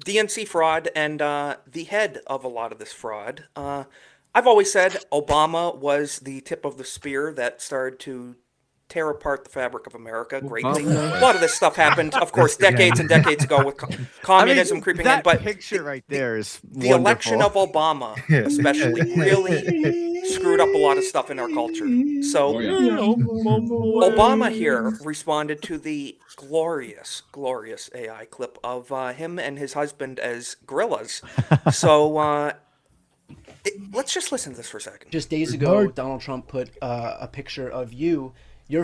DNC fraud and the head of a lot of this fraud. I've always said Obama was the tip of the spear that started to tear apart the fabric of America greatly. Obama. A lot of this stuff happened, of course, decades and decades ago with communism creeping in. But picture right there is the election of Obama, especially, really screwed up a lot of stuff in our culture. So Obama here responded to the glorious AI clip of him and his husband as gorillas. So let's just listen to this for a second. Just days ago, Donald Trump put a picture of your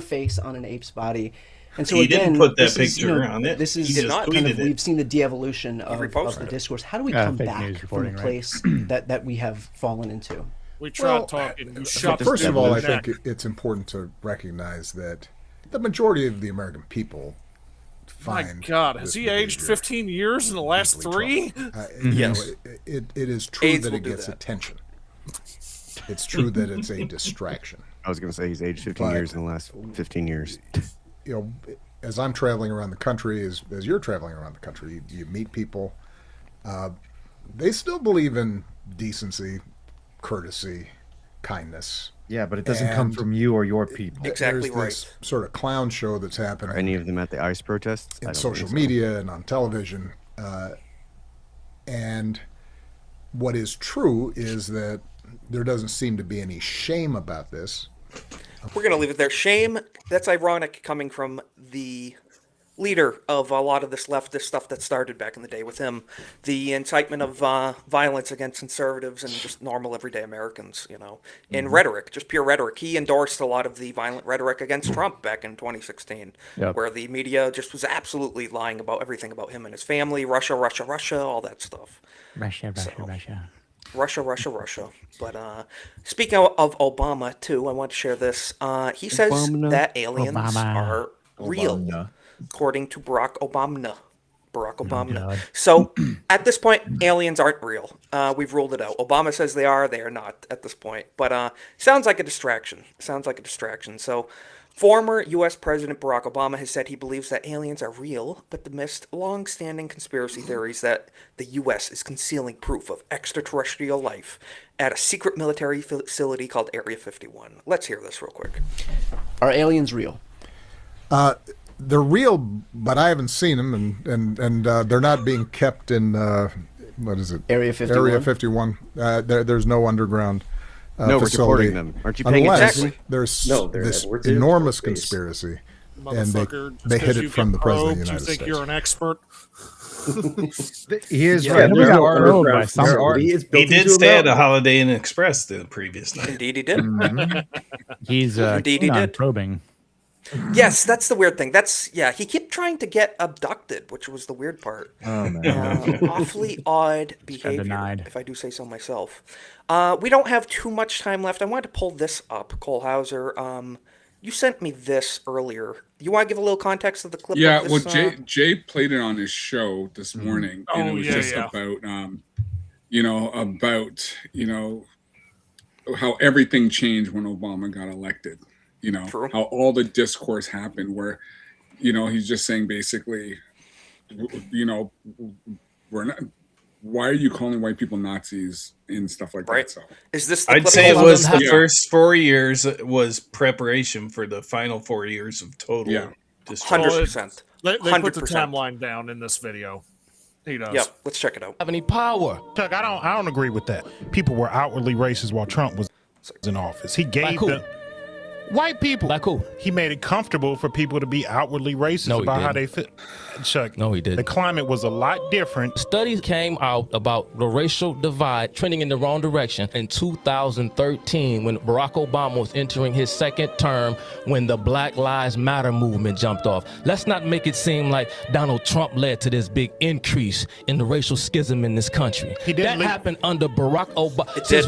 face on an ape's body. And so He again, didn't put that this is, picture on it. This is He just kind tweeted of, it. we've seen the de-evolution of the reposted it. discourse. How do we Yeah, come fake back news from reporting, the right? place that we have fallen into? We tried talking. You shot First the of all, I neck. think it's important to recognize that the majority of the American people My find God, has this he aged behavior 15 years in the last deeply 3? You Yes. know, it is true AIDS that will it do gets that. attention. It's true that it's a distraction. I was going to say he's aged 15 But- years in the last 15 years. You know, as I'm traveling around the country, as you're traveling around the country, you meet people. They still believe in decency, courtesy, kindness. Yeah, but it doesn't come And from you or your people. Exactly There's this sort of clown show that's happening. Are any of them at the ICE protests? I In don't social think so. media and on television. And what is true is that there doesn't seem to be any shame about this. We're going to leave it there. Shame, that's ironic coming from the leader of a lot of this leftist stuff that started back in the day with him. The incitement of violence against conservatives and just normal everyday Americans, in rhetoric, just pure rhetoric. He endorsed a lot of the violent rhetoric against Trump back in 2016, where the media just was absolutely lying about everything about him and his family, Russia, all that stuff. Russia. Russia. But speaking of Obama, too, I want to share this. He says that aliens are real, according to Barack Obama. So, at this point, aliens aren't real. We've ruled it out. Obama says they are not at this point. But sounds like a distraction. So, former U.S. President Barack Obama has said he believes that aliens are real, but dismissed long-standing conspiracy theories that the U.S. is concealing proof of extraterrestrial life at a secret military facility called Area 51. Let's hear this real quick. Are aliens real? They're real, but I haven't seen them, and they're not being kept in what is it? Area 51. Area 51. There's no underground. No, we're supporting them. Aren't you paying attention? There's this enormous conspiracy, and they hid it from the president of the United States. You think you're an expert? He is right. He did stay at a Holiday Inn Express the previous night. Indeed, he did. He's Indeed, he did. probing. Yes, that's the weird thing. He kept trying to get abducted, which was the weird part. Oh man, awfully odd behavior, if I do say so myself. We don't have too much time left. I wanted to pull this up, Cole Hauser. You sent me this earlier. You want to give a little context of the clip? Yeah, of this, well, Jay played it on his show this morning, and it was about how everything changed when Obama got elected. True. How all the discourse happened where, he's just saying basically, we're not, why are you calling white people Nazis and stuff like that? So is this? I'd say it was the first 4 years was preparation for the final 4 years of total destruction. 100%. They put the timeline down in this video. He does. Yep, let's check it out. Have any power? Chuck, I don't agree with that. People were outwardly racist while Trump was in office. He gave them white people. Like who? He made it comfortable for people to be outwardly racist about how they feel. Chuck, no, he didn't. The climate was a lot different. Studies came out about the racial divide trending in the wrong direction in 2013 when Barack Obama was entering his second term when the Black Lives Matter movement jumped off. Let's not make it seem like Donald Trump led to this big increase in the racial schism in this country. That happened under Barack Obama. It did.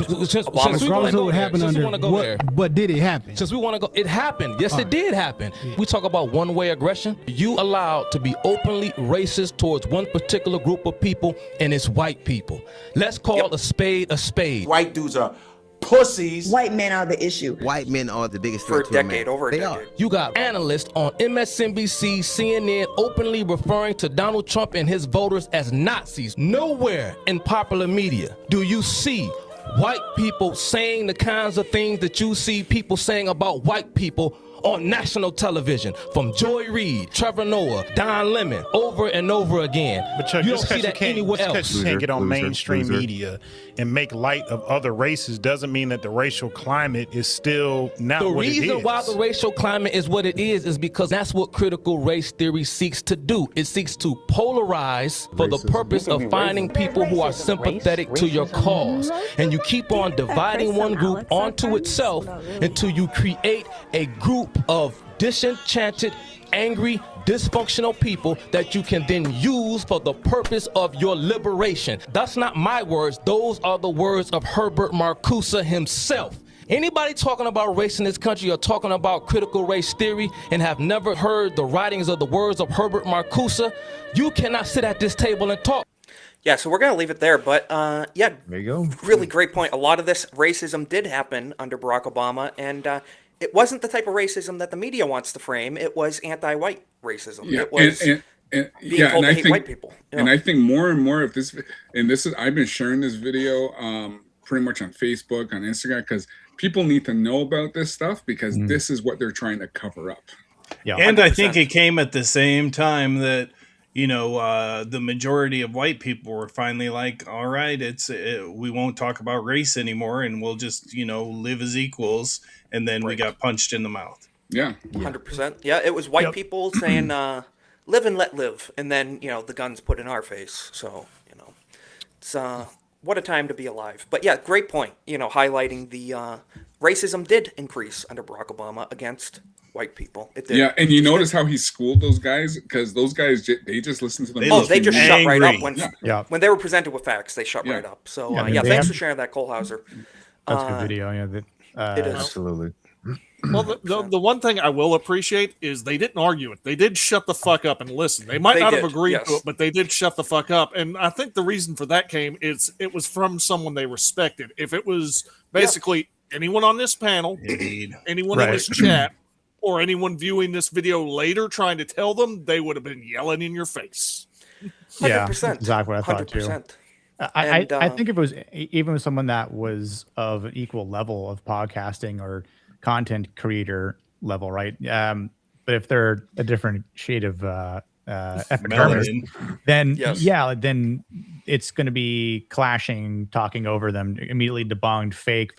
But did it happen? Since we want to go, it happened. Yes, it did happen. We talk about one-way aggression. You allowed to be openly racist towards one particular group of people, and it's white people. Let's call a spade a spade. White dudes are pussies. White men are the issue. White men are the biggest for threat to America. Over a decade. You got analysts on MSNBC, CNN openly referring to Donald Trump and his voters as Nazis. Nowhere in popular media do you see white people saying the kinds of things that you see people saying about white people on national television, from Joy Reid, Trevor Noah, Don Lemon, over and over again. But Chuck, you don't see that anywhere else. You can't get on mainstream media and make light of other races doesn't mean that the racial climate is still not what it is. The reason why the racial climate is what it is because that's what critical race theory seeks to do. It seeks to polarize for the purpose of finding people who are sympathetic to your cause. And you keep on dividing one group onto itself until you create a group of disenchanted, angry, dysfunctional people that you can then use for the purpose of your liberation. That's not my words. Those are the words of Herbert Marcuse himself. Anybody talking about race in this country or talking about critical race theory and have never heard the writings or the words of Herbert Marcuse, you cannot sit at this table and talk. Yeah, so we're going to leave it there. But, yeah, there you go. Really great point. A lot of this racism did happen under Barack Obama, and it wasn't the type of racism that the media wants to frame. It was anti-white racism. Yeah, it was being told to hate white people. And I think more and more of this, I've been sharing this video pretty much on Facebook, on Instagram, because people need to know about this stuff because this is what they're trying to cover up. Yeah, and 100%. I think it came at the same time that the majority of white people were finally like, all right, we won't talk about race anymore and we'll just, live as equals. And then we got punched in the mouth. Yeah. 100%. Yeah, it was white people saying, live and let live, and then the guns put in our face. So it's what a time to be alive. But yeah, great point. Highlighting the racism did increase under Barack Obama against white people. It did. Yeah, and you notice how he schooled those guys, because those guys, they just listened to them. They just shut right up when they were presented with facts. They shut Yeah. right up. So have- thanks for sharing that, Cole Hauser. That's a good video. Yeah, It is. Absolutely. Well, the one thing I will appreciate is they didn't argue it. They did shut the fuck up and listen. They might They not did, have agreed yes. to it, but they did shut the fuck up. And I think the reason for that it was from someone they respected. If it was basically anyone on this panel, anyone in this chat, or anyone viewing this video later trying to tell them, they would have been yelling in your face. Yeah, 100%. exactly what I thought too. 100%. I think if it was even with someone that was of an equal level of podcasting or content creator level, right? But if they're a different shade of epidermis, then then it's going to be clashing, talking over them, immediately debunked, fake,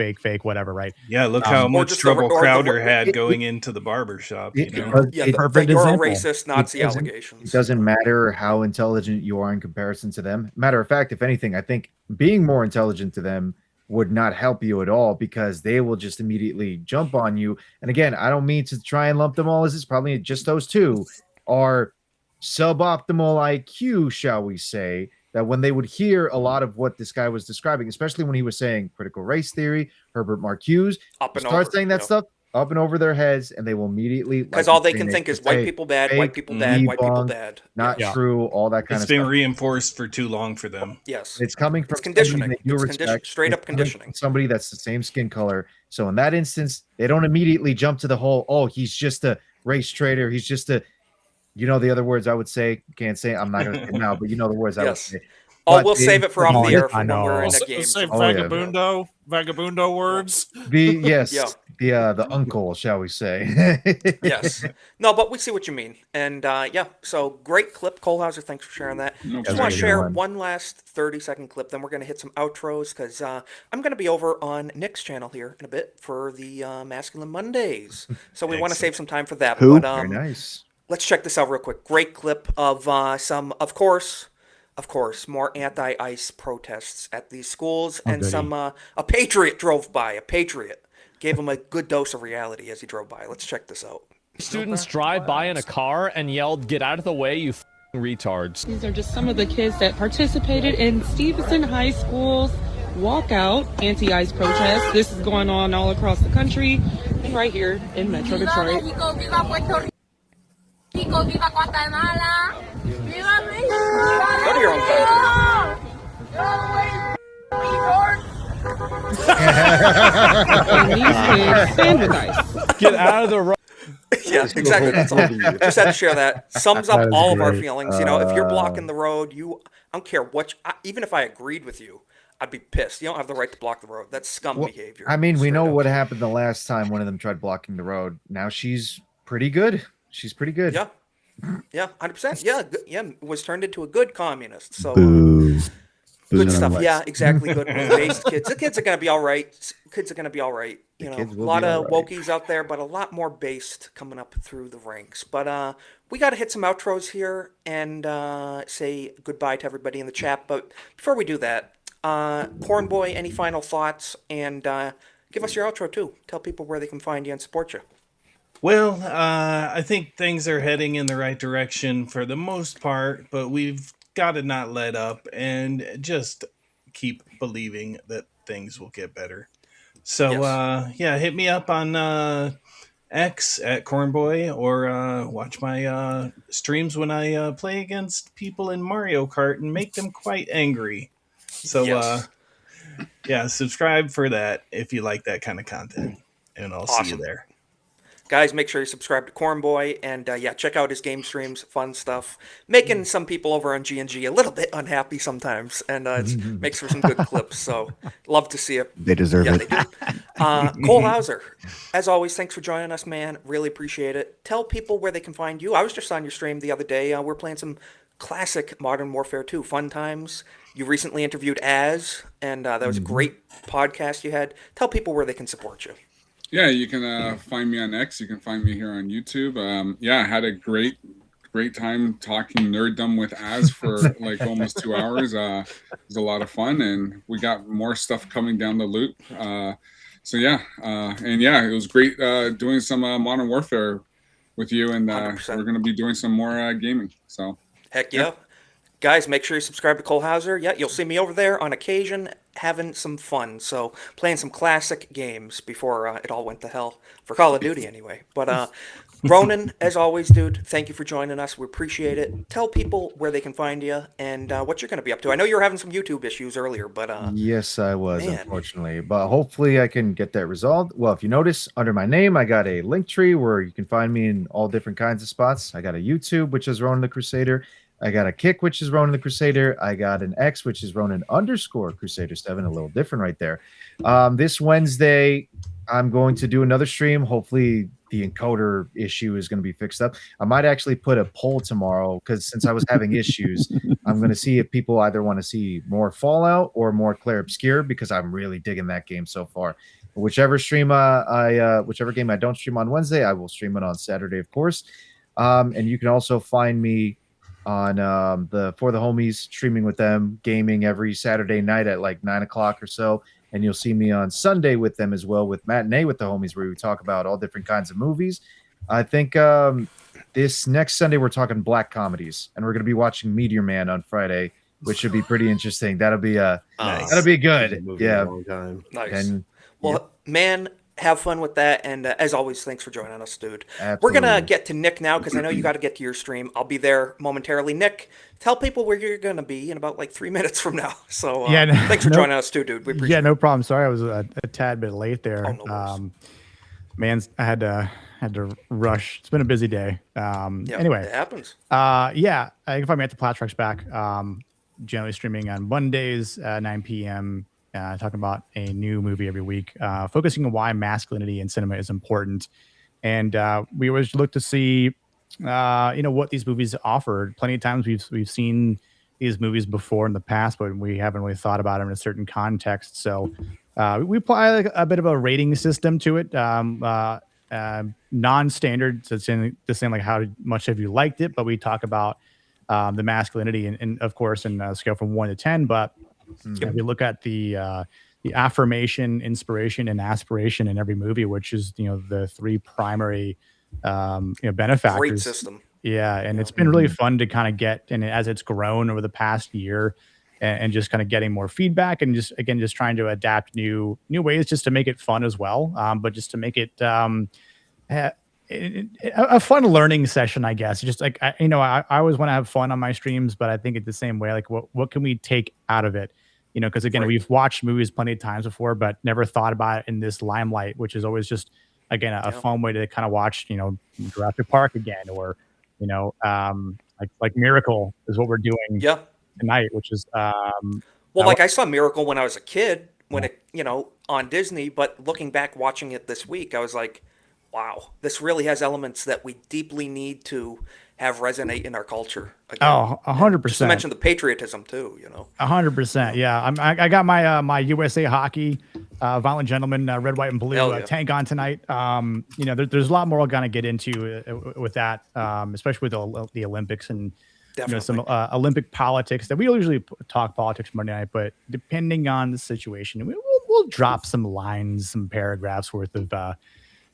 whatever, right? Yeah, look how much trouble Crowder had going into the barber shop. You're a racist, Nazi allegations. It doesn't matter how intelligent you are in comparison to them. Matter of fact, if anything, I think being more intelligent to them would not help you at all, because they will just immediately jump on you. And again, I don't mean to try and lump them all as it's probably just those two are suboptimal IQ, shall we say, that when they would hear a lot of what this guy was describing, especially when he was saying critical race theory, Herbert Marcuse, start saying that stuff up and over their heads, and they will immediately, because all they can think is white people bad, white people bad, white people bad. Not true, all that kind of stuff. It's been reinforced for too long for them. Yes. It's coming from conditioning. Straight up It's coming conditioning. from somebody that's the same skin color. So in that instance, they don't immediately jump to the whole, oh, he's just a race traitor. He's just a, the other words I would say, can't say, I'm not going to say now, but the words I would say. Oh, we'll save it for off the air for when we're in a game. Say vagabundo words. The uncle, shall we say? Yes. No, but we see what you mean, and so great clip, Cole Hauser. Thanks for sharing that. Just want to share one last 30-second clip, then we're going to hit some outros, because I'm going to be over on Nick's channel here in a bit for the Masculine Mondays, so we want to save some time for that. But Very nice. Let's check this out real quick. Great clip of some, of course, more anti-ICE protests at these schools, and some a patriot drove by. A patriot gave him a good dose of reality as he drove by. Let's check this out. Students drive by in a car and yelled, "Get out of the way, you retards." These are just some of the kids that participated in Stevenson High School's walkout anti-ICE protest. This is going on all across the country and right here in Metro Detroit. Viva Puerto Rico, viva Guatemala, viva Mexico. Go to your own country. Get out of the road. Yeah, exactly. That's all. Just had to share that. Sums up all of our feelings. If you're blocking the road, I don't care what. Even if I agreed with you, I'd be pissed. You don't have the right to block the road. That's scum behavior. I mean, we know what happened the last time one of them tried blocking the road. Now she's pretty good. She's pretty good. Yeah. Yeah, 100%. Yeah, was turned into a good communist. So good stuff. Yeah, exactly. Good based kids. The kids are gonna be all right. A lot of wokies out there, but a lot more based coming up through the ranks. But we got to hit some outros here and say goodbye to everybody in the chat. But before we do that, Corn Boy, any final thoughts? And give us your outro too. Tell people where they can find you and support you. Well, I think things are heading in the right direction for the most part, but we've got to not let up and just keep believing that things will get better. So, hit me up on X at Cornboy, or watch my streams when I play against people in Mario Kart and make them quite angry. So, subscribe for that if you like that kind of content, and I'll see you there. Guys, make sure you subscribe to Cornboy, and check out his game streams, fun stuff. Making some people over on G&G a little bit unhappy sometimes, and it makes for some good clips, so love to see it. They deserve it. They do. Cole Hauser, as always, thanks for joining us, man. Really appreciate it. Tell people where they can find you. I was just on your stream the other day. We're playing some classic Modern Warfare 2, fun times. You recently interviewed Az, and that was a great podcast you had. Tell people where they can support you. Yeah, you can find me on X. You can find me here on YouTube. I had a great great time talking nerddom with Az for like almost 2 hours. It was a lot of fun, and we got more stuff coming down the loop. So yeah, and yeah, it was great doing some Modern Warfare with you, and we're going to be doing some more gaming. So heck yeah. Guys, make sure you subscribe to Cole Hauser. Yeah, you'll see me over there on occasion having some fun. So playing some classic games before it all went to hell for Call of Duty anyway. But Ronan, as always, dude, thank you for joining us. We appreciate it. Tell people where they can find you and what you're going to be up to. I know you were having some YouTube issues earlier, but yes, I was, unfortunately, but hopefully I can get that resolved. Well, if you notice under my name, I got a link tree where you can find me in all different kinds of spots. I got a YouTube, which is Ronan the Crusader. I got a Kick, which is Ronan the Crusader. I got an X, which is Ronan_Crusader7, a little different right there. This Wednesday, I'm going to do another stream. Hopefully the encoder issue is going to be fixed up. I might actually put a poll tomorrow because since I was having issues, I'm going to see if people either want to see more Fallout or more Claire Obscure because I'm really digging that game so far. Whichever game I don't stream on Wednesday, I will stream it on Saturday, of course. And you can also find me on the For the Homies, streaming with them, gaming every Saturday night at like 9 o'clock or so. And you'll see me on Sunday with them as well with Matinee with the Homies, where we talk about all different kinds of movies. I think this next Sunday we're talking black comedies, and we're going to be watching Meteor Man on Friday, which should be pretty interesting. That'll be that'll be good. Yeah. Nice. And well, man, have fun with that. And as always, thanks for joining us, dude. Absolutely. We're going to get to Nick now because I know you got to get to your stream. I'll be there momentarily. Nick, tell people where you're going to be in about like 3 minutes from now. So thanks for joining us too, dude. We appreciate it. No problem. Sorry, I was a tad bit late there. Oh, no man, I had to rush. It's been a busy day. Anyway, it happens. You can find me at the Plat Trucks back. Generally streaming on Mondays at 9 p.m. Talking about a new movie every week, focusing on why masculinity in cinema is important. And we always look to see, what these movies offer. Plenty of times we've seen these movies before in the past, but we haven't really thought about them in a certain context. So we apply a bit of a rating system to it, non-standard. So it's the same like how much have you liked it, but we talk about the masculinity and of course in a scale from 1 to 10, but if we look at the affirmation, inspiration, and aspiration in every movie, which is the three primary benefactors. Great system. Yeah, and it's been really fun to kind of get, and as it's grown over the past year, and just kind of getting more feedback, and just trying to adapt new ways just to make it fun as well, but just to make it a fun learning session, I guess. Just like I always want to have fun on my streams, but I think it's the same way. Like, what can we take out of it? Because again, we've watched movies plenty of times before, but never thought about it in this limelight, which is always just again a fun way to kind of watch, Jurassic Park again, or like Miracle is what we're doing tonight, which is like I saw Miracle when I was a kid when it on Disney, but looking back watching it this week, I was like, wow, this really has elements that we deeply need to have resonate in our culture. Again. 100%. Just to mention the patriotism too, 100%. Yeah, I got my my USA Hockey, Violent Gentlemen, red, white, and blue tank on tonight. There's a lot more we're gonna get into with that, especially with the Olympics and some Olympic politics. That we usually talk politics Monday night, but depending on the situation, we'll drop some lines, some paragraphs worth of.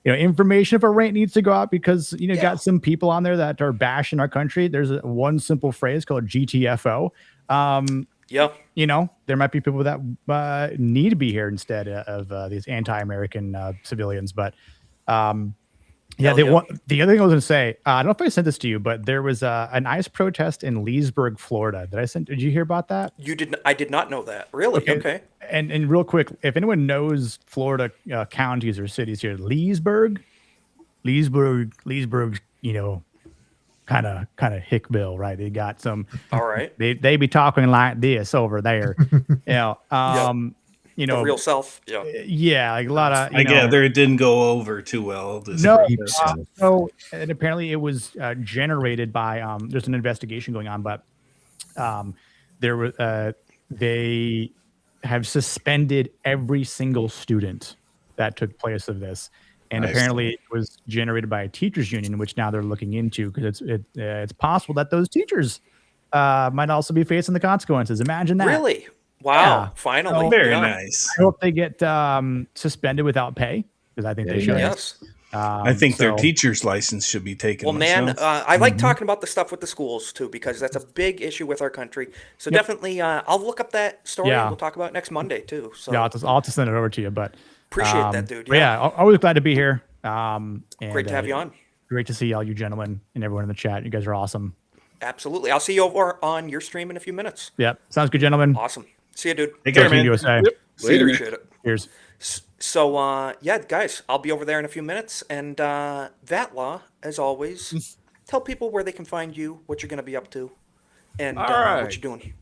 Information if a rant needs to go out because got some people on there that are bashing our country. There's one simple phrase called GTFO. There might be people that need to be here instead of these anti-American civilians. But the other thing I was going to say, I don't know if I sent this to you, but there was an ICE protest in Leesburg, Florida. Did you hear about that? You didn't. I did not know that. Really? Okay. And real quick, if anyone knows Florida counties or cities here, Leesburg, kind of hickville, right? They got some. All right. They be talking like this over there. The real self. Yeah, like a lot of. I gather it didn't go over too well. So and apparently it was generated by. There's an investigation going on, but there was they have suspended every single student that took place of this, And apparently it was generated by a teachers union, which now they're looking into because it's possible that those teachers might also be facing the consequences. Imagine that. Really? Wow. Yeah. Finally. So, Very nice. I hope they get suspended without pay because I think they should. Yes. I think their teacher's license should be taken. Well, man, myself. I like talking about the stuff with the schools too, because that's a big issue with our country. So definitely, I'll look up that story. Yeah. And we'll talk about it next Monday too. So Yeah, I'll have to send it over to you. But appreciate that, dude. But yeah, always glad to be here. And, great to have you on. Great to see all you gentlemen and everyone in the chat. You guys are awesome. Absolutely. I'll see you over on your stream in a few minutes. Yep. Sounds good, gentlemen. Awesome. See you, dude. Take care, man. USA. Yep. Appreciate it. Cheers. So, yeah, guys, I'll be over there in a few minutes. And Vatlaw, as always, tell people where they can find you, what you're going to be up to, and All right. what you're doing.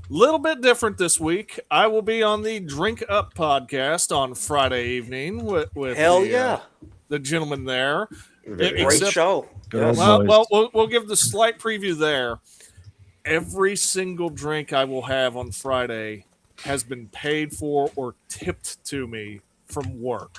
Little bit different this week. I will be on the Drink Up podcast on Friday evening with Hell yeah. The gentleman there. Great show. Well, we'll give the slight preview there. Every single drink I will have on Friday has been paid for or tipped to me from work.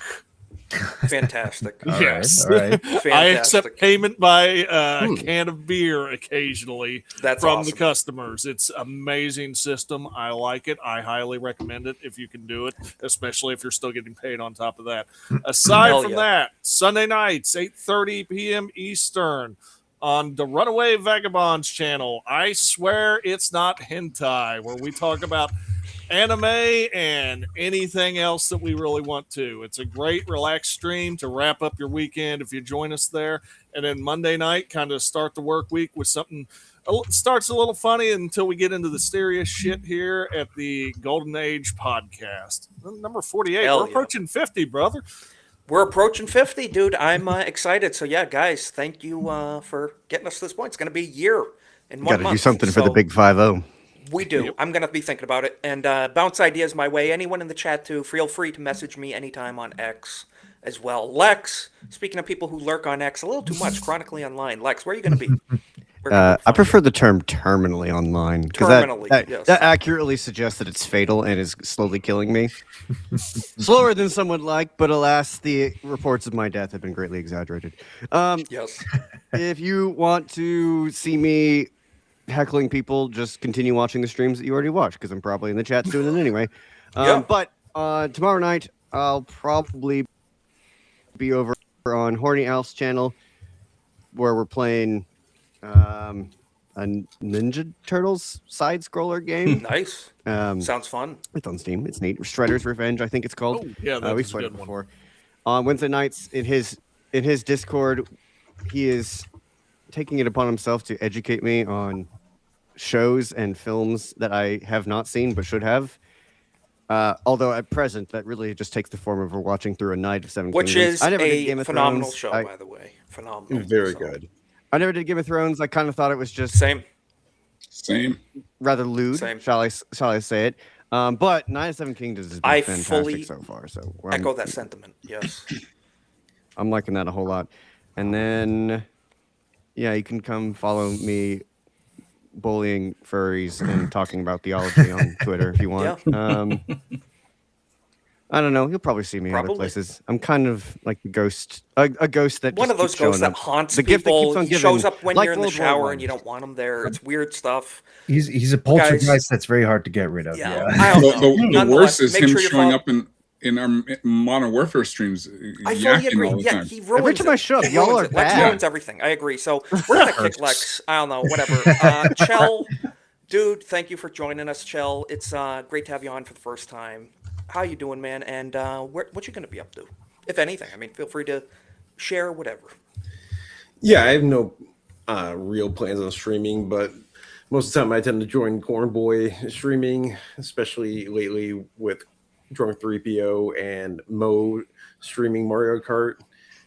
Fantastic. Yes. All right. I accept payment by a can of beer occasionally That's from awesome. the customers. It's an amazing system. I like it. I highly recommend it if you can do it, especially if you're still getting paid on top of that. Aside Hell from yeah. that, Sunday nights, 8:30 p.m. Eastern on the Runaway Vagabonds channel. I swear it's not hentai, where we talk about anime and anything else that we really want to. It's a great relaxed stream to wrap up your weekend if you join us there. And then Monday night, kind of start the work week with something starts a little funny until we get into the serious shit here at the Golden Age podcast. Number 48. Hell We're approaching 50, brother. We're approaching 50, dude. I'm excited. So, yeah, guys, thank you for getting us to this point. It's going to be a year in 1 Got to month. do something for the So big 5-0. We do. I'm going to be thinking about it. And bounce ideas my way. Anyone in the chat, too, feel free to message me anytime on X as well. Lex, speaking of people who lurk on X a little too much, chronically online. Lex, where are you going to be? I prefer the term terminally online because Terminally, that yes. accurately suggests that it's fatal and is slowly killing me. Slower than some would like, but alas, the reports of my death have been greatly exaggerated. Yes. If you want to see me heckling people, just continue watching the streams that you already watched because I'm probably in the chat doing it anyway. But tomorrow night, I'll probably be over on Horny Alf's channel where we're playing a Ninja Turtles side scroller game. Nice. Sounds fun. It's on Steam. It's neat. Shredder's Revenge, I think it's called. Oh, yeah, that's we've a played good it one. before. On Wednesday nights, in his Discord, he is taking it upon himself to educate me on shows and films that I have not seen but should have. Although at present, that really just takes the form of watching through a night of Seven Which Kingdoms. is I never did a Game of phenomenal Thrones. show, by the way. Phenomenal. Very good. I never did Game of Thrones. I kind of thought it was just Same. rather lewd. Same. Shall I say it? But Nine of Seven Kingdoms has been I fantastic fully so far. So echo that sentiment. Yes. I'm liking that a whole lot. And then, yeah, you can come follow me bullying furries and talking about theology on Twitter if you want. I don't know. You'll probably see me other places. I'm kind of like the ghost, a ghost that One just of those keeps showing ghosts that up. haunts The gift that keeps people. on He giving, shows up when like you're in the World War shower I. and you don't want him there. It's weird stuff. He's a poltergeist that's very hard to get rid of. Yeah. Yeah. I don't know. The Nonetheless, worst is make him sure you showing follow- up in our Modern Warfare streams. I fully yakking agree. all the Yeah, time. he ruins Every time it. I show up, He y'all ruins are it. Lex bad. ruins everything. I agree. So we're gonna kick Lex. I don't know. Whatever. Chell, dude, thank you for joining us, Chell. It's great to have you on for the first time. How you doing, man? And what you gonna be up to, if anything? I mean, feel free to share whatever. Yeah, I have no real plans on streaming, but most of the time I tend to join Cornboy streaming, especially lately with Drunk 3PO and Mo streaming Mario Kart.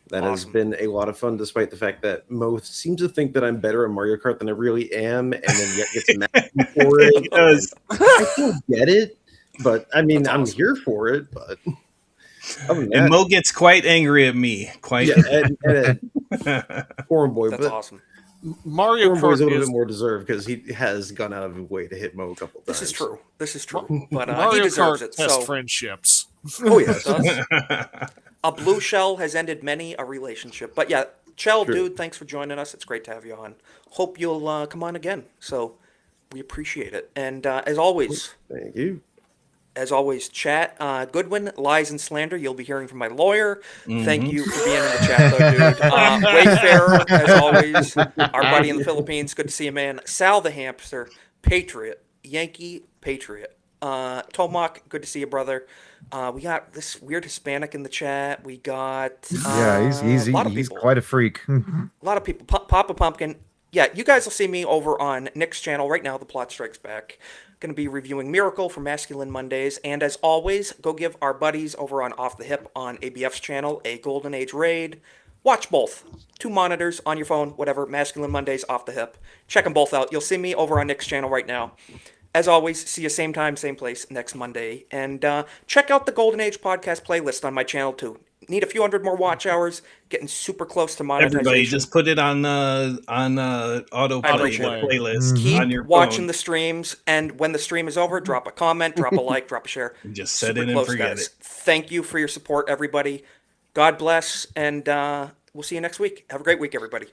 That has been a lot of fun, despite the fact that Mo seems to think that I'm better at Mario Kart than I really am, and then yet gets mad at me for it. I still get it, but I mean, I'm here for it. But and Mo gets quite angry at me. Quite. Yeah, Cornboy. That's awesome. Mario Cornboy's Kart a little is bit more deserved because he has gone out of his way to hit Mo a couple times. This is true. This is true. But he Mario deserves Kart it. test So friendships. Oh yeah, it does. A blue shell has ended many a relationship. But yeah, Chell, dude, thanks for joining us. It's great to have you on. Hope you'll come on again. So we appreciate it. And as always, thank you. As always, chat. Goodwin, lies and slander. You'll be hearing from my lawyer. Thank you for being in the chat, though, dude. Wayfarer, as always. Our buddy in the Philippines. Good to see you, man. Sal the hamster. Patriot. Yankee Patriot. Tomac, good to see you, brother. We got this weird Hispanic in the chat. We got he's quite a freak. A lot of people. Papa Pumpkin. Yeah, you guys will see me over on Nick's channel right now. The Plot Strikes Back. Going to be reviewing Miracle for Masculine Mondays. And as always, go give our buddies over on Off the Hip on ABF's channel a Golden Age raid. Watch both. 2 monitors on your phone, whatever. Masculine Mondays, Off the Hip. Check them both out. You'll see me over on Nick's channel right now. As always, see you same time, same place next Monday. And check out the Golden Age podcast playlist on my channel too. Need a few hundred more watch hours. Getting super close to monetization. Everybody, just put it on autoplay playlist. Keep on your watching phone. the streams, and when the stream is over, drop a comment, drop a like, drop a share. Just set Super it and close, forget guys. it. Thank you for your support, everybody. God bless, and we'll see you next week. Have a great week, everybody.